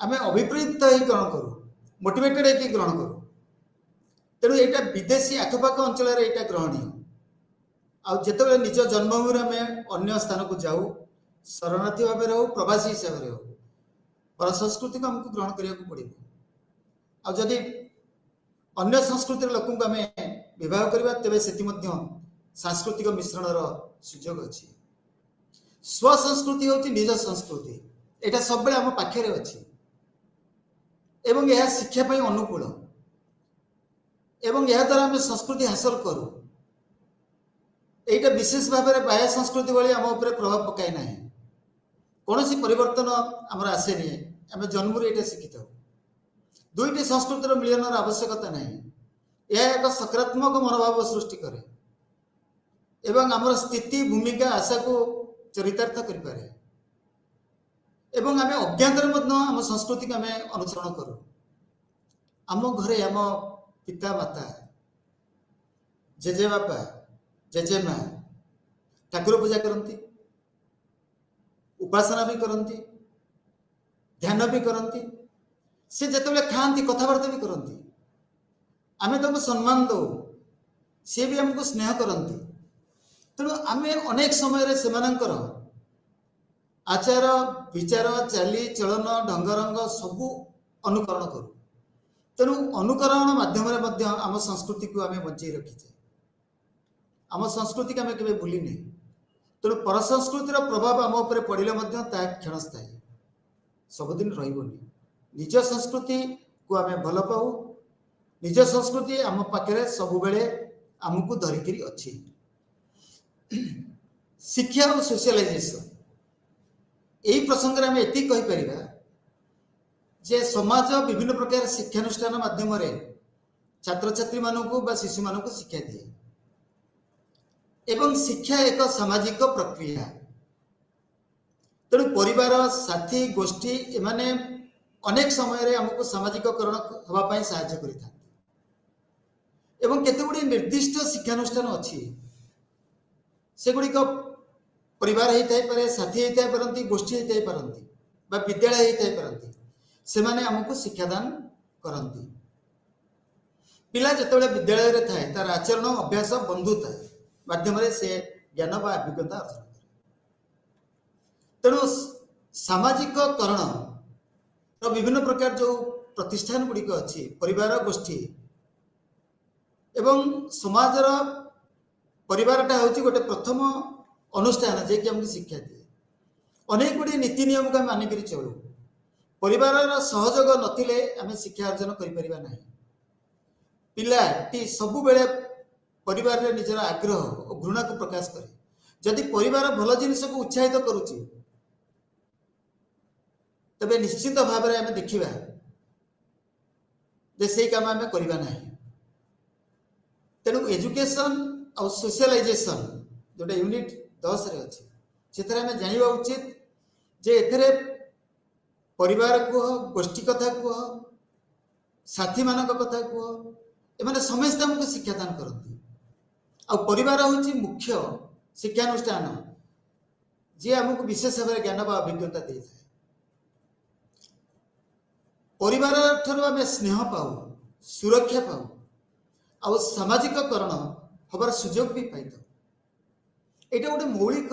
Speaker 1: आम अभिप्रेत ग्रहण करूँ मोटिवेटेड है ग्रहण करूँ। तेणु यहाँ विदेशी आखपाख अंचल यहाँ ग्रहणीय आते निज जन्मभूमि आम अन्य स्थान को जाऊ शरणार्थी भाव हो प्रवासी हिसाब से हो पर संस्कृति को आमको ग्रहण करने पड़ो। आदि अन्य संस्कृतिर लोक आम विवाह करवा तेरे से सांस्कृतिक मिश्रणर सुजोग अच्छी। स्वसंस्कृति हूँ निज संस्कृति यहाँ सब आम पाखे अच्छी एवं यह शिक्षा अनुकूल एवं यह द्वारा आम संस्कृति हासिल करूँ यहाँ विशेष भाव में बाह्य संस्कृति भाई आम उपर प्रभाव पकाए ना कौन सी परिवर्तन आमर आसेनी आम जन्म ये शिखी था दुईटी संस्कृतिर मिलन आवश्यकता ना यह एक सकारात्मक मनोभाव सृष्टि करे एवं आमर स्थिति भूमिका आशा को चरितार्थ करें एवं आम अज्ञात आम संस्कृति को आम अनुसरण करूँ। आम घरे आम पिता माता जेजे बापा जेजेमा ठाकुर पूजा करती उपासना भी करती ध्यान भी करती से जिते खाती कथबार्ता भी करती आम तुमको सम्मान दो सी भी आमको स्नेह करती। तेणु आम अनेक समय से आचार विचार चाली चलन ढंग रंग सबू अनुकरण करूँ। तेणु अनुकरण माध्यम आम संस्कृति को आम बचाई रखीचे आम संस्कृति आम के भूली नहीं। तेणु पर संस्कृतिर प्रभाव आम उपर पड़े क्षणस्थायी सबुदिन रही निज संस्कृति को आम भल पाऊ निज संस्कृति आम पाखे सब बेले आमको धरिकी अच्छी। शिक्षा और सोशलाइजेशन यही प्रसंग में आम ये कहीपर जे समाज विभिन्न प्रकार शिक्षानुष्ठान माध्यम छात्र छात्री मानू शिशु मानू शिक्षा दिए एवं शिक्षा एक सामाजिक प्रक्रिया। तेणु परिवार साथी गोष्ठी एमाने अनेक समय आमको सामाजिककरण होगापाई साहाय्य करता एवं केते गुडी निर्दिष्ट शिक्षानुष्ठान अच्छी सेगुड़िक परिवार होता है साथी होता पारती गोष्ठी होता पारती विद्यालय होता पारती से माने आमको शिक्षादान करती। पिला जिते विद्यालय थाए तार आचरण अभ्यास बंधुता माध्यम से ज्ञान व अभिज्ञता अर्जन करे। तेणु सामाजिककरण विभिन्न प्रकार जो प्रतिष्ठान गुड़िक अच्छी परिवार गोष्ठी एवं समाजर परिवारटा हूँ गोटे प्रथम अनुष्ठान जे कि हमको शिक्षा दिए अनेक गुड़ी नीति नियम को मानिक चलू परिवार सहयोग नथिले आम शिक्षा अर्जन करिपरिबा नाही पिलाटी सबु बेले परिवार रे निजर आग्रह और घृणा को प्रकाश करे जदि परिवार भल जिनिस को उत्साहित करुच्ची तबे निश्चित भाव में आम देखा जे से काम आम करवा ना तेणु एजुकेशन और सोशलाइजेशन जोटा यूनिट 10 रे अच्छी से आम जानवा उचित जे एथरे परिवार कह गोष्ठी कथा कह साथी मान कथा कह एमाने समस्त हमको शिक्षादान करती आ परिवार हूँ मुख्य शिक्षानुष्ठान जी आमको विशेष भाव ज्ञान व अभिज्ञता दे था परिवार ठार आम स्नेह पाऊ सुरक्षा पाऊ आ सामाजिककरण हबार सुजोग भी पाई यहाँ गोटे मौलिक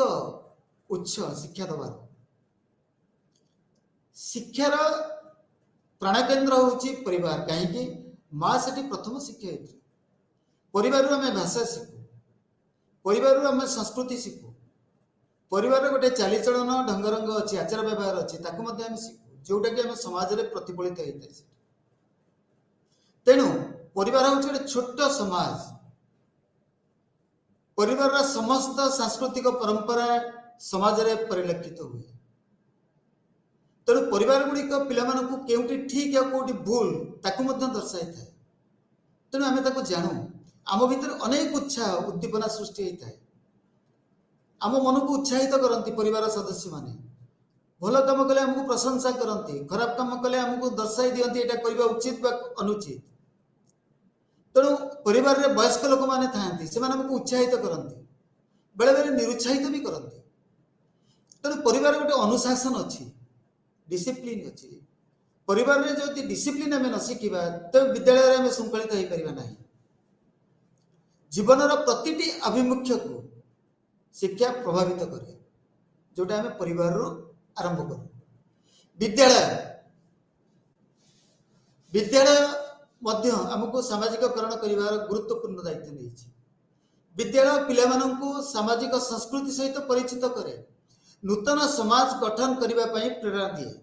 Speaker 1: उत्स शिक्षा दबार शिक्षार प्राणकेन्द्र हूँ परिवार कहीं माँ से प्रथम शिक्षयित्री परिवार आम भाषा शिखु परिवार आम संस्कृति शिखु परिवार गोटे चालीचलन ढंगरंग अच्छी आचार व्यवहार अच्छी आम शिखु जोटा कि आम समाज में प्रतिफलित होता है तेणु परिवार हूँ गोटे छोट समाज परिवार समस्त सांस्कृतिक परंपरा समाज में परिलक्षित हुए तेणु परिवार गुड़िक पिलामानंकु केउटी ठीक या कोउटी भूल ताकु मध्य दर्शाई थाए तेणु आम ताकु जानू आम भीतर अनेक उत्साह उद्दीपना सृष्टि होता है आम मन को उत्साहित करती परिवार सदस्य माने भल काम कले आमको प्रशंसा करती खराब काम कले आमको दर्शाई दियंती एटा करबा उचित बा अनुचित तेणु परिवार रे वयस्क लोक माने थांती से माने हमको उत्साहित करती बेले बेले निरुत्साहित भी करती तेणु परिवार गोटे अनुशासन अच्छी डिसिप्लिन अच्छी परिवार रे जो डिसिप्लिन आम न शिखा तो विद्यालय में श्रृंखलित हो पार ना जीवन प्रतिटी आभिमुख्य को शिक्षा प्रभावित करे जोटा आम परिवार आरंभ करूँ विद्यालय विद्यालय मध्य आमको सामाजिककरण कर गुरुत्वपूर्ण दायित्व नहीं विद्यालय पिलामानंकु सामाजिक संस्कृति सहित परिचित करे नूतन समाज गठन करने प्रेरणा दिए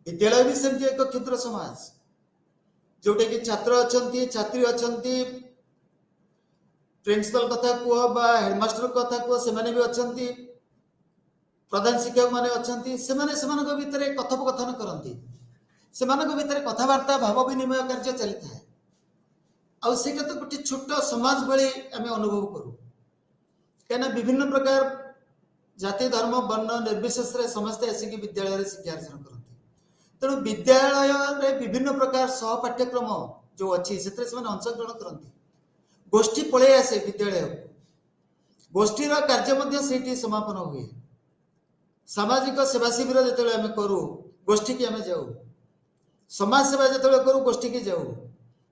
Speaker 1: विद्यालय भी सेमती एक क्षुद्र समाज जोटा कि छात्र अच्छा छात्री अच्छा प्रिंसिपल कथा कह बा हेडमास्टर कथा कह से भी अच्छा प्रधान शिक्षक मैंने अच्छा भितर कथोपकथन करती से भितर कथबार्ता भाव विनिमय कार्य चली था आईटा तो गोटे छोट समाज भाई आम अनुभव करूँ कहीं विभिन्न प्रकार जाति धर्म वर्ण निर्विशेष समस्ते आसिक विद्यालय शिक्षा अर्जन करती तेणु विद्यालय विभिन्न प्रकार सहपाठ्यक्रम जो अच्छी से अंशग्रहण करती गोष्ठी पलि आसे विद्यालय गोष्ठीर कार्य समापन हुए सामाजिक सेवा शिविर जो आम करूँ गोष्ठी की आम जाऊ समाज सेवा जो करूँ गोष्ठी की जाऊ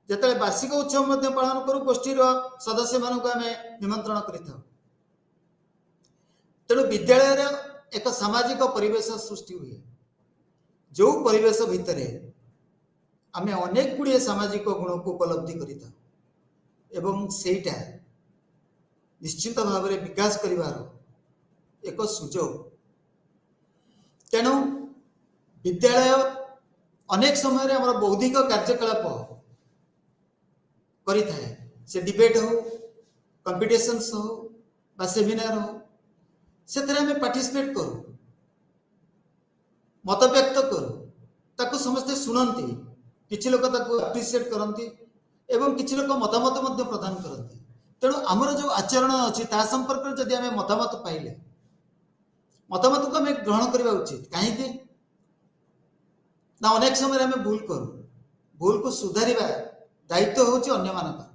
Speaker 1: जो वार्षिक उत्सव पालन करूँ गोष्ठीर सदस्य मानक आम निमंत्रण कर तेणु विद्यालय एक सामाजिक परिवेश सृष्टि हुए जो परिवेश भितर आम अनेक गुड़िए सामाजिक गुण को उपलब्धि करता एवं सेटा निश्चित भाव में विकास करिवार एक सुजोग तेणु विद्यालय अनेक समय आम बौद्धिक कार्यकलाप करि थाए से डिबेट हो कंपिटिशन्स हो बा सेमिनार हो से पार्टिसिपेट करूँ मत व्यक्त करूँ ताको समस्ते शुणती किसी लोग अप्रिशिएट करती एवं किसी लोग मतामत प्रदान करती तेणु आमर जो आचरण अच्छी ता संपर्क जदि आम मतामत पाइले मतामत को आम ग्रहण करवा उचित कहीं ना अनेक समय आम भूल करूँ भूल को सुधारिबा दायित्व हूँ अन्य मानक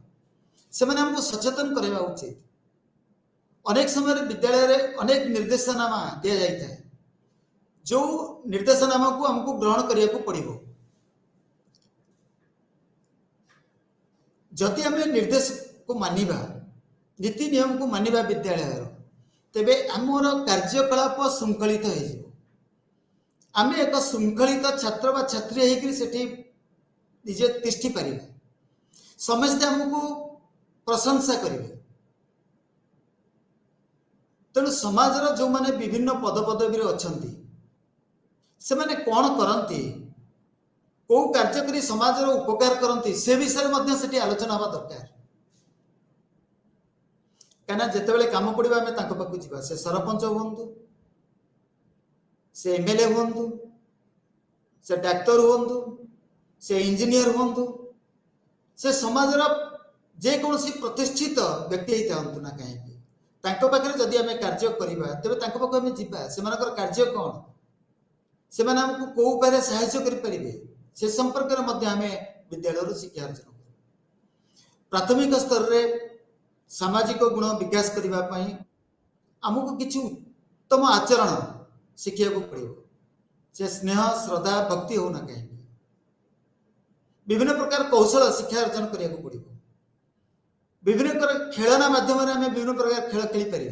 Speaker 1: से हमको सचेतन करवा उचित अनेक समय विद्यालय रे अनेक निर्देशनामा दि जाता है जो निर्देशनामा को हमको ग्रहण करने को पड़ो जदि आम निर्देश को मानिबा नीति नियम को मानिबा विद्यालय तेबे आमर कार्यकलाप श्रृंखलित हो आम एक श्रृंखलित छात्र बा छात्री होकर सेठी निजे तिष्ठि पारिबा समस्ते आमको प्रशंसा करेंगे तेणु समाजर जो माने विभिन्न पदपदवी अच्छा से माने कौन करती कौ कार्य करी समाजर उपकार करती से विषय में से आलोचना हवा दरकार कहीं जिते कम पड़ा आम पाक जा से सरपंच हूँ से एमएलए हूँ से डाक्तर हूँ से इंजीनियर हूँ से समाजर जेकोसी प्रतिष्ठित व्यक्ति होता ना कहीं पाखे जदि आम कार्य करवा तेज पाक आम जा कार्य कौन से आमको कौ उपाय साहाय्य करें से संपर्क में आम विद्यालय शिक्षा अर्जन कर प्राथमिक स्तर में सामाजिक गुण विकास करने आमको किसी उत्तम आचरण शिखा पड़ो से स्नेह श्रद्धा भक्ति होना कहीं विभिन्न प्रकार कौशल शिक्षा अर्जन करने पड़ो विभिन्न प्रकार खेलना माध्यम आम विभिन्न प्रकार खेल खेली पार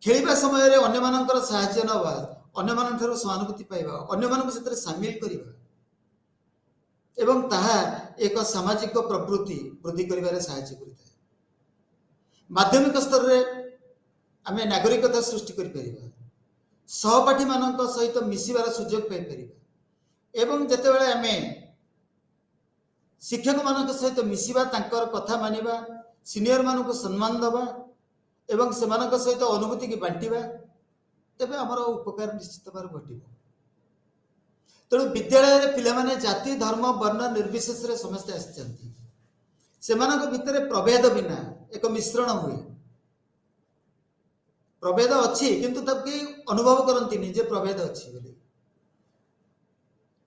Speaker 1: खेलवा समय अन्य साहाय्य नवा अन्य सहानुभूति पाइबा अन्य सामिल करवा एवं ताहा एक सामाजिक प्रवृत्ति वृद्धि कर साहाय्य करता है माध्यमिक स्तर में आम नागरिकता सृष्टि कर सहपाठी मान सहित मिसबार सुजोग पाइपर एवं जितेबाला आम शिक्षक मान सहित मिसवा कथा मानिबा सीनियर मान को सम्मान दबा एवं से सहित अनुभूति की बांटिबा तेबे आमर उपकार निश्चित भाव घट तेणु विद्यालय पिलामाने जाति धर्म वर्ण निर्विशेष समस्ते आसी भितर प्रभेद बिना एक मिश्रण हुए प्रभेद अच्छी किंतु तब कई अनुभव करती जे प्रभेद अच्छी बोली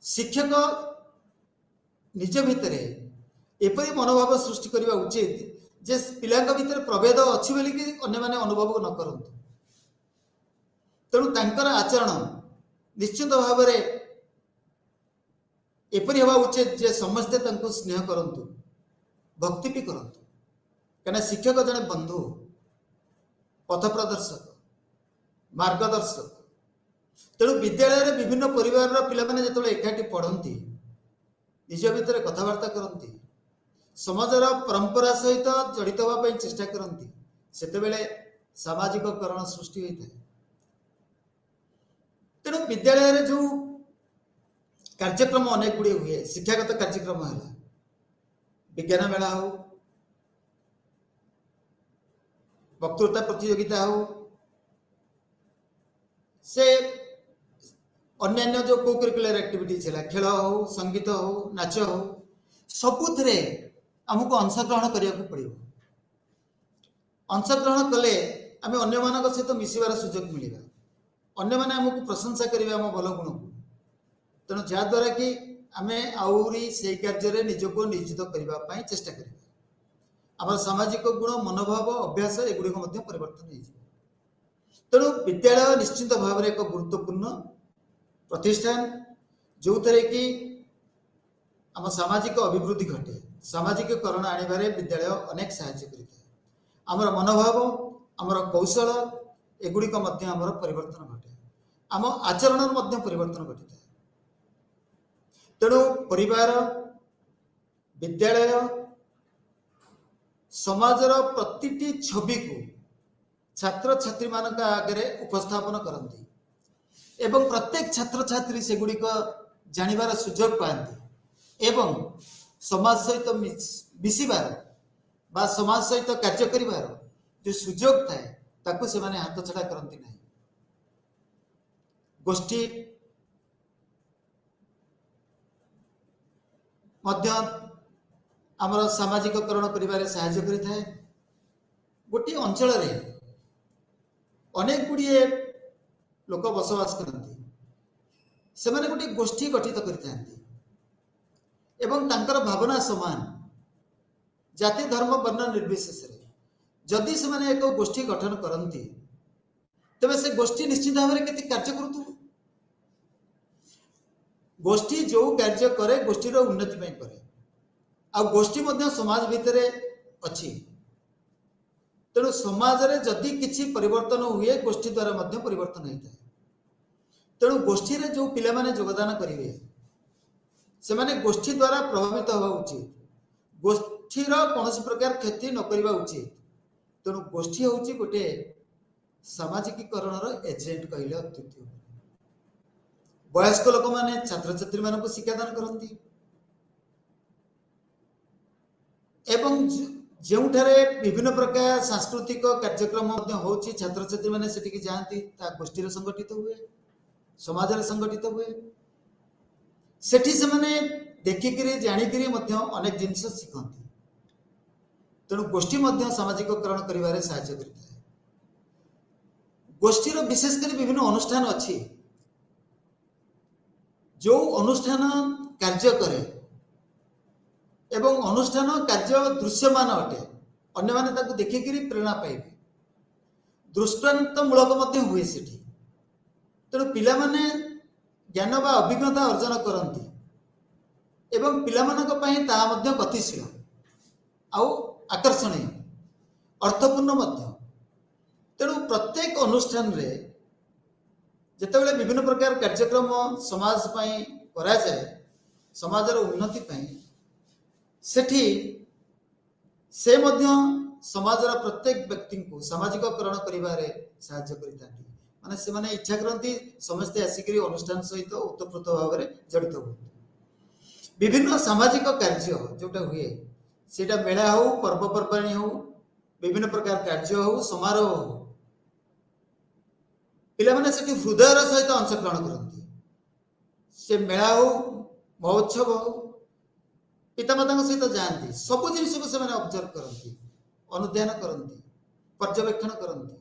Speaker 1: शिक्षक निज भितर एपरी मनोभाव सृष्टि करने उचित जे पिला भितर प्रभेद अच्छी बोलिकी अन्य माने अनुभव न करंतु तेणु तांकर आचरण निश्चित भाव में एपरी हवा उचित जे समस्ते तांको स्नेह करंतु भक्ति भी करंतु कहीं शिक्षक जड़े बंधु पथ प्रदर्शक मार्गदर्शक तेणु विद्यालय विभिन्न परिवार पिलामाने जेतेबेले एकाठी पढ़ती निज भितर कथबार्ता करती समाजर परंपरा सहित जड़ित होगा चेष्टा करती सेतेबेले सामाजिककरण सृष्टि होता है तेणु विद्यालय जो कार्यक्रम अनेक गुड़े हुए शिक्षागत कार्यक्रम है विज्ञान मेला हो वक्तृता प्रतियोगिता हो से अन्य जो को करिकुलर एक्टिविटीज है खेल हो संगीत हो नाच हो सबुथे आमको अंशग्रहण करने पड़ो अंशग्रहण कले आम अन्य मान सहित मिसबार सुजोग मिलवा अन्य माने आमको प्रशंसा करेंगे आम भल गुण को तेणु जहाद्वारा कि आम आहरी से कार्य निजको नियोजित करने चेष्टा करें सामाजिक गुण मनोभाव अभ्यास एगुड़िक परिवर्तन हो तेणु विद्यालय निश्चित भाव में एक गुरुत्वपूर्ण प्रतिष्ठान जो थे कि आम सामाजिक अभिवृद्धि घटे सामाजिककरण आने विद्यालय अनेक साहाय्य करता है आमर मनोभाव आमर कौशल एगुड़िक आमर परिवर्तन घटे आम आचरण परिवर्तन घटी था तेणु परिवार विद्यालय समाजर प्रतिटी छवि को छात्र छात्री मान आगे उपस्थापन करती एवं प्रत्येक छात्र छात्री सेगुड़िक जानिबार सुजोग पाती एवं समाज सहित मिसिबार बा समाज सहित कार्य करिबार जो सुजोग थाए ताकू से माने हाथ छड़ा करती नहीं गोष्ठी आमर सामाजिककरण करिबारे साहाय्य करिथाए गोटे अंचल अनेक गुड़िए लोक बसवास करती से माने गोटे गोष्ठी गठित करथांती एवं तांकर भावना समान जाति धर्म वर्ण निर्विशेष जदि से माने एक गोष्ठी गठन करती तेज से गोष्ठी निश्चित भाव में केते कार्य करूँ गोष्ठी जो कार्य करे गोष्ठीर उन्नति में करे आ गोष्ठी मध्य समाज भितर अच्छी तेणु समाज रे जदि किछि परिवर्तन हुए गोष्ठी द्वारा मध्य परिवर्तन होता है तेणु गोष्ठी रे जो पिला माने योगदान करेंगे से माने गोष्ठी द्वारा प्रभावित हवा उचित गोष्ठीर कौन प्रकार क्षति न करवा उचित तेणु गोष्ठी हूँ गोटे सामाजिकीकरणर एजेंट कहले अत्युक्ति होबो। वयस्क लोक माने छात्र छात्री मानक शिक्षादान करती एवं जोठारे विभिन्न प्रकार सांस्कृतिक कार्यक्रम होची छात्र छात्री माने सेटिकी जाती गोष्ठी संगठित हुए समाज संगठित हुए सेठी से माने देखिकी जाणिकी अनेक जिनस शिखती तेणु गोष्ठी सामाजिककरण करिवारे सहायता करता है। गोष्ठीर विशेषकर विभिन्न अनुष्ठान अच्छी जो अनुष्ठान कार्य करे एवं अनुष्ठान कार्य दृश्यमान अटे अन्य माने ताको देखिकी प्रेरणा पाइबे दृष्टांत मूलक हुए सेठी तेणु पिला माने ज्ञान बा अभिज्ञता अर्जन करती एवं पिलामानक पई ताहा मध्य गतिशील आउ आकर्षणीय अर्थपूर्ण मध्य तेणु प्रत्येक अनुष्ठान रे जेतेबेले विभिन्न प्रकार कार्यक्रम समाज पई करा जाए समाजर उन्नति पई सेठी से मध्य समाजर प्रत्येक व्यक्ति को सामाजिककरण करिवारे सहायता करितांती माने से माने इच्छा करती समस्ते आसिकरी अनुष्ठान सहित ओतप्रोत भाव में जड़ित हो विभिन्न सामाजिक कार्य जोटा हुए सेटा मेला हो पर्वपर्वाणी हो विभिन्न प्रकार कार्य हो समारोह हो पिला माने सेठी हृदयर सहित अंशग्रहण करती से मेला हो महोत्सव हो पितामाता सहित जाती सब जिन को से ऑब्जर्व करती अनुध्यान करती पर्यवेक्षण करती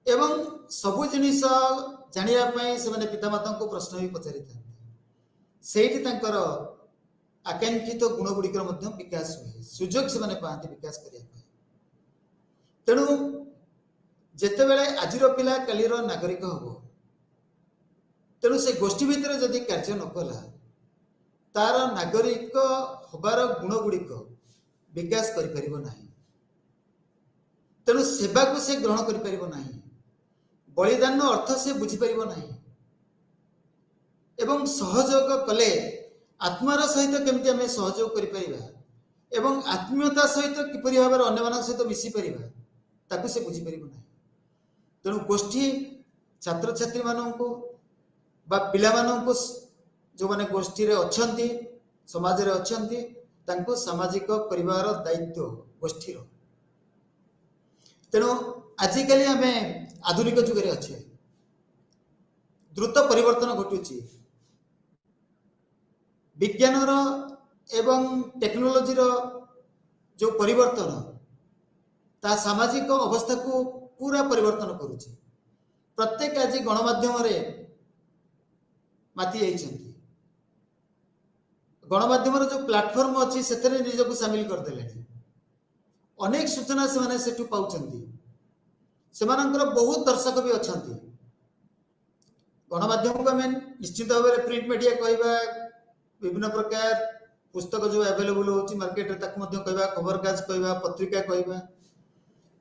Speaker 1: एवं सबु जिनिस जानिया से पितामाता को प्रश्न भी पचारि सेठी तांकर आकांक्षित गुण गुड़िकर विकास हुए सुजोग से पाते विकास करने तेणु जितेबले आजिर पिला कालीर नागरिक हम तेणु से गोष्ठी भितर जदि कार्य न कला तार नागरिक हबार गुण गुड़िक विकास करि तेणु सेवा को से ग्रहण करि बलिदान अर्थ से बुझीपर ना एवं सहयोग कले आत्मार सहित केमती आम सहयोग कर आत्मीयता सहित किपरि भाव अन्य सहित मिसी पार से बुझीपर ना तेणु गोष्ठी छात्र छात्री मानक पिला जो माने गोष्ठी अच्छा समाज रे अच्छा सामाजिक परिवार दायित्व गोष्ठी तेणु आजिकल आम आधुनिक जुगे अच्छे द्रुत परिवर्तन घटुची विज्ञानर एवं टेक्नोलोजीर जो परिवर्तन ता सामाजिक अवस्था को पूरा परिवर्तन करुची प्रत्येक आज गणमाध्यम माती जाइछन्ति गणमाध्यम जो प्लाटफर्म अच्छी से निजक सामिल करदे अनेक सूचना से पाउछन्ति सेमानंकर बहुत दर्शक भी अच्छा गणमाध्यम को आम निश्चित भाव में प्रिंट मीडिया कहवा विभिन्न प्रकार पुस्तक जो अवेलेबल हो मार्केट कहवा खबर काज कहवा पत्रिका कहवा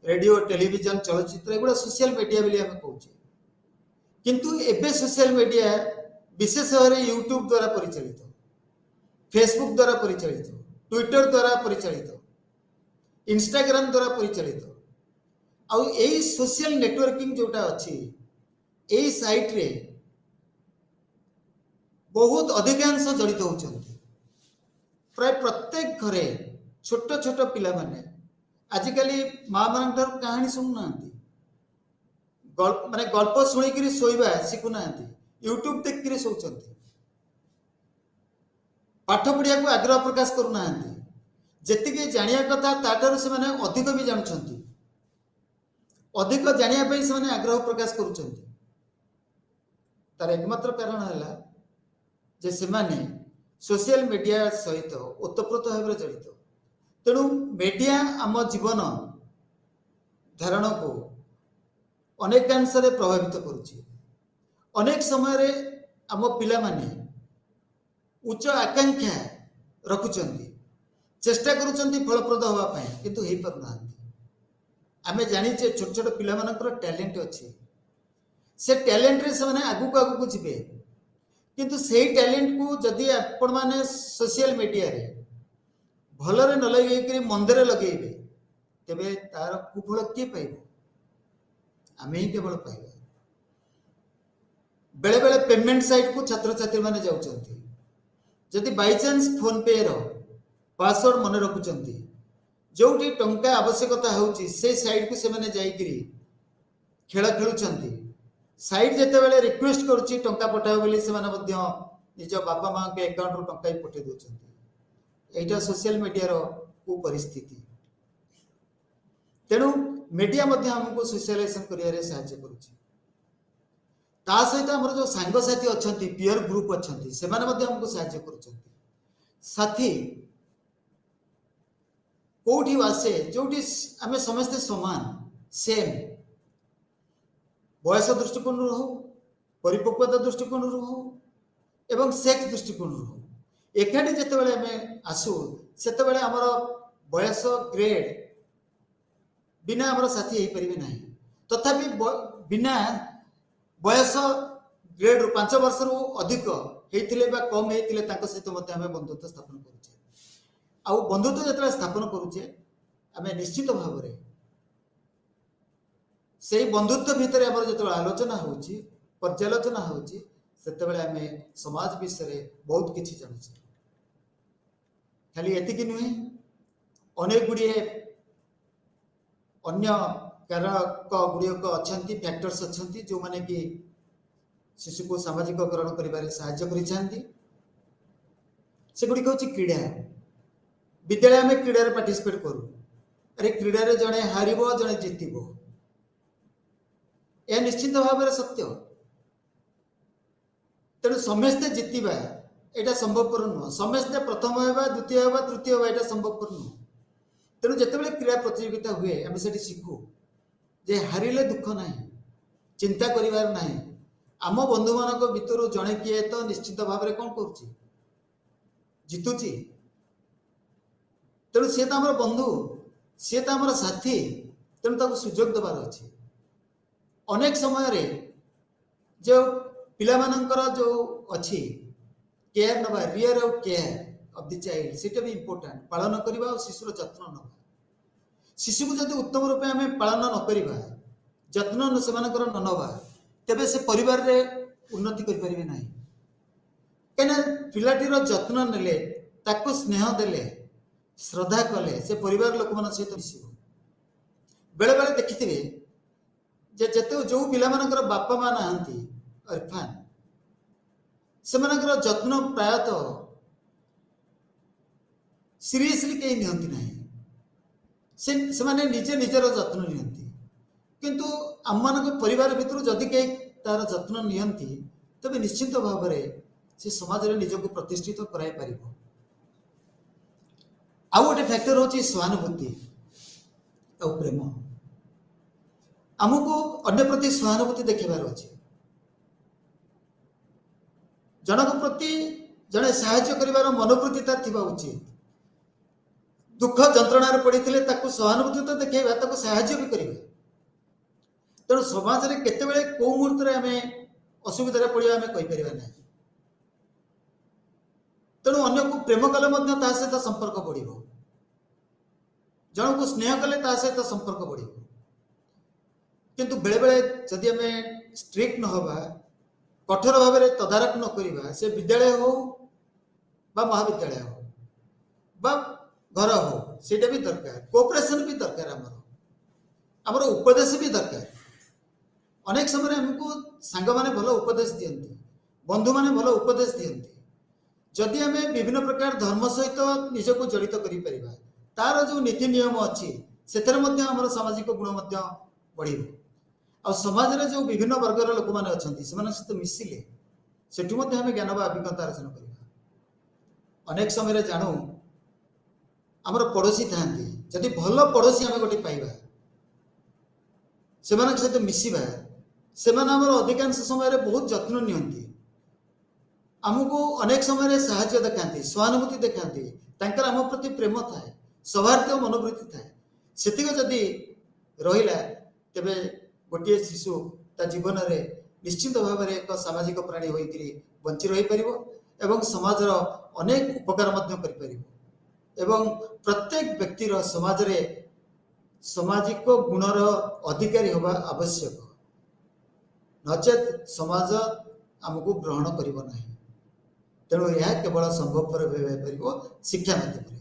Speaker 1: रेडियो टेलीविजन चलचित्र एगुड़ा सोशल मीडिया बोली आम कहूँ किंतु एबे सोशल मीडिया विशेष भाव में यूट्यूब द्वारा परिचालित फेसबुक द्वारा परिचालित ट्विटर द्वारा परिचालित इंस्टाग्राम द्वारा परिचालित आउ यही सोशल नेटवर्किंग जोटा अच्छी यही साइट रे बहुत अधिकांश जड़ित होती प्राय प्रत्येक घरे छोट छोट पिला माने आजिकल माँ मान कहानी शुणुना माने गल्प शुणिक शोवा शिखुना यूट्यूब देखिए शोचती पाठ पढ़िया को आग्रह प्रकाश करूना जी जानिया कथा ताठार से अधिक भी जानते अधिक जानिया से आग्रह प्रकाश करुँच तार एकमात्र कारण है जे से सोशल मीडिया सहित ओतप्रोत भाव में जड़ित तेणु मीडिया आम जीवन धारण को अनेकांश प्रभावित करुच्ची अनेक समय आम पिला माने उच्च आकांक्षा रखुचंती चेष्टा करुचंती फलप्रद होगापाई किंतु हो पारना आम जाचे छोट छोट पिला मानकर टैलेंट अच्छी से टैलेंट रे से आगु को आगु जीवे किंतु से टैलेंट को जदि आपण माने सोशल मीडिया रे भलरे न लगे मंदरे लगे तेबे तार कुफल किए पाइब आमे ही केवल पाइबा। बेले बेले पेमेंट साइट को छात्र छात्री माने जाउचंती, जदि बाय चांस फोन पे रो पासवर्ड मन रखुचंती, जोठी टंका आवश्यकता होची से साइट को से माने जाईकरी खेल खेलुचंती। साइट जेते बेले रिक्वेस्ट करूची टंका पठाओ बोली से माने मध्य निज बापा मां के अकाउंट रो टंका ही पठे दोचंती। एटा सोशल मीडिया रो को परिस्थिति। तेणु मीडिया मध्य हमको सोशलाइजेशन करियारे सहायता करूची। ता सहित हमर जो सांग साथी अछंती, पीयर ग्रुप अछंती, से माने मध्य हमको सहायता करूचंती। साथी कोठी वासे जोठी आमे समस्त समान सेम बयस दृष्टिकोण हो, परिपक्वता दृष्टिकोण हो एवं सेक्स दृष्टिकोण हो एकाठी जेतेबेले आमे आसु सेतेबेले हमर बयस ग्रेड बिना हमर साथी हेई परिबे नाही। तथापि बिना बयस ग्रेड 5 वर्ष रु अधिक हेतिले बा कम हेतिले तांको सहित मते आमे बंधुत्व स्थापन करूचे। आउ बंधुत्व जेतेबेले स्थापन करूचे आमे निश्चित भाबरे से बंधुत्व भितर हमर जेतेबेले आलोचना होची, पर्यालोचना होची, सेतेबेले आमे समाज विषय बहुत किछि जानुचे। खाली एतिकी नुहे, अनेक गुड़िए अन्य कारक गुड़िक अच्छा फैक्टर्स अच्छा जो माने कि शिशु को सामाजिककरण करिबारे सहायता करिसेंती। से गुड़िक होची क्रीड़ा। विद्यालय में क्रीड़ा रे पार्टिसिपेट करू। अरे क्रीड़ा रे जणे हारिबो जणे जितिबो, यह निश्चित भाव में सत्य। तेणु समस्ते जितवा यहाँ संभवपर नुह, समस्ते प्रथम होगा, द्वितीय होगा, तृतीय होगा, यहाँ संभवपर नुह। तेणु जितेबाला क्रीड़ा प्रतियोगिता हुए आम से शिखु जे हारिले दुख ना, चिंता करिवार ना। आम बंधु मान भितर जड़े किए तो निश्चित भाव में कौन कर जितुची। तेणु सी तो आम बंधु, सी तो आम साथी। तेणु ताको सुजोग देवार अच्छे। अनेक समय रे जो पिला मानकर जो अच्छी केयर नवा, रियर और केयर ऑफ द चाइल्ड, सीटा भी इंपोर्टेंट। पालन करवा और शिशुर जत्न नवा। शिशु को जब उत्तम रूपे आम पालन न करवा, जत्न से न नवा, तेबे से परिवार रे उन्नति कर परिबे नाही। कहीं पिलाटीर जत्न नेले, ताको स्नेह देले, श्रद्धा कले, से परिवार लोक मान सहित मिसिबो। बेले बेले देखिथिबे जे जते जो पिला मानकर बापा मां नाहंती अर्फान, से मानकर जत्न प्रायतः सीरियसली कहीं नियंती नहीं। से माने निजे निजर जत्न नियंती, किंतु आम मान परिवार भितर जदि कहीं तार जत्न नियंती तबे निश्चित भाव में से समाज रे निजको प्रतिष्ठित कराई पारिबो। आउ गोटे फैक्टर होची सहानुभूति और प्रेम। आमको अन्य प्रति सहानुभूति देखेबार अछि। जनक प्रति जड़े साहाय्य करिवार मनोवृत्ति तार थिबा उचित। दुख जंत्रणार पड़िथिले ताकू सहानुभूति तो देखेबा, ताकू साहाय्य भी करिबा। तेणु समाज रे केतेबेले को मुहूर्त रे हमें असुविधा रे पड़िया हमें कहि परिबा नै। तेणु अन्य को प्रेम कले मध्य ता सहित संपर्क बढ़िबो, जन को स्नेह कले ता सहित संपर्क बढ़िबो। किंतु बेले बेले जदि हमें स्ट्रिक्ट न होबा, कठोर भाव में तदारक न करिबा, से विद्यालय हो बा महाविद्यालय हो बा घर हो, सेटा भी दरकार। कोऑपरेशन भी दरकार। हमर उपदेश भी दरकार। अनेक समय हमको सांग माने भलो उपदेश दियंती, बंधु माने भलो उपदेश दियंती। जदि हमें विभिन्न प्रकार धर्म सहित निजको जड़ित करि परिबा, तार जो नीति नियम अच्छी सेथरे मध्य हमर सामाजिक गुण मध्य बढ़िबो। आ समाज रे जो विभिन्न वर्गर लोक माने अछंती सेमान सहित मिसिले सेठु मध्य हमें ज्ञान बा अभिज्ञता अर्जन करिबा। अनेक समय रे जानू हमर पड़ोसी थांती, जदि भलो पड़ोसी हमें गोटे पाइबा, सेमान सहित मिसिबा, सेमान हमर अधिकांश समय रे बहुत जत्न नियंती। हमको अनेक समय रे सहायता देखाती, सहानुभूति देखाती, तांकर हम प्रति प्रेम थाए, सौहार्द मनोवृत्ति थाए। सेतिक जदि रहिला तेबे गोटे शिशु ता जीवन रे निश्चित भाव में एक सामाजिक प्राणी होइकरी बंची रही परिबो एवं समाजर अनेक उपकार मध्य करि परिबो। एवं प्रत्येक व्यक्तिर समाज रे सामाजिक गुणर अधिकारी होबा आवश्यक। नचेत समाज आमको ग्रहण करिब नाही। तेणु यह केवल संभवपर पार शिक्षा माध्यम।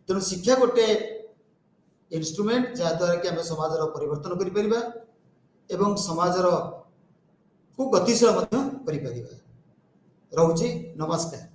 Speaker 1: तेणु शिक्षा गोटे इन्स्ट्रुमेंट जहाँद्वारा कि आम समाजर परिवर्तन करिपरिबा एवं समाजर को गतिशील मध्य करिपरिबा। रहुछि, नमस्कार।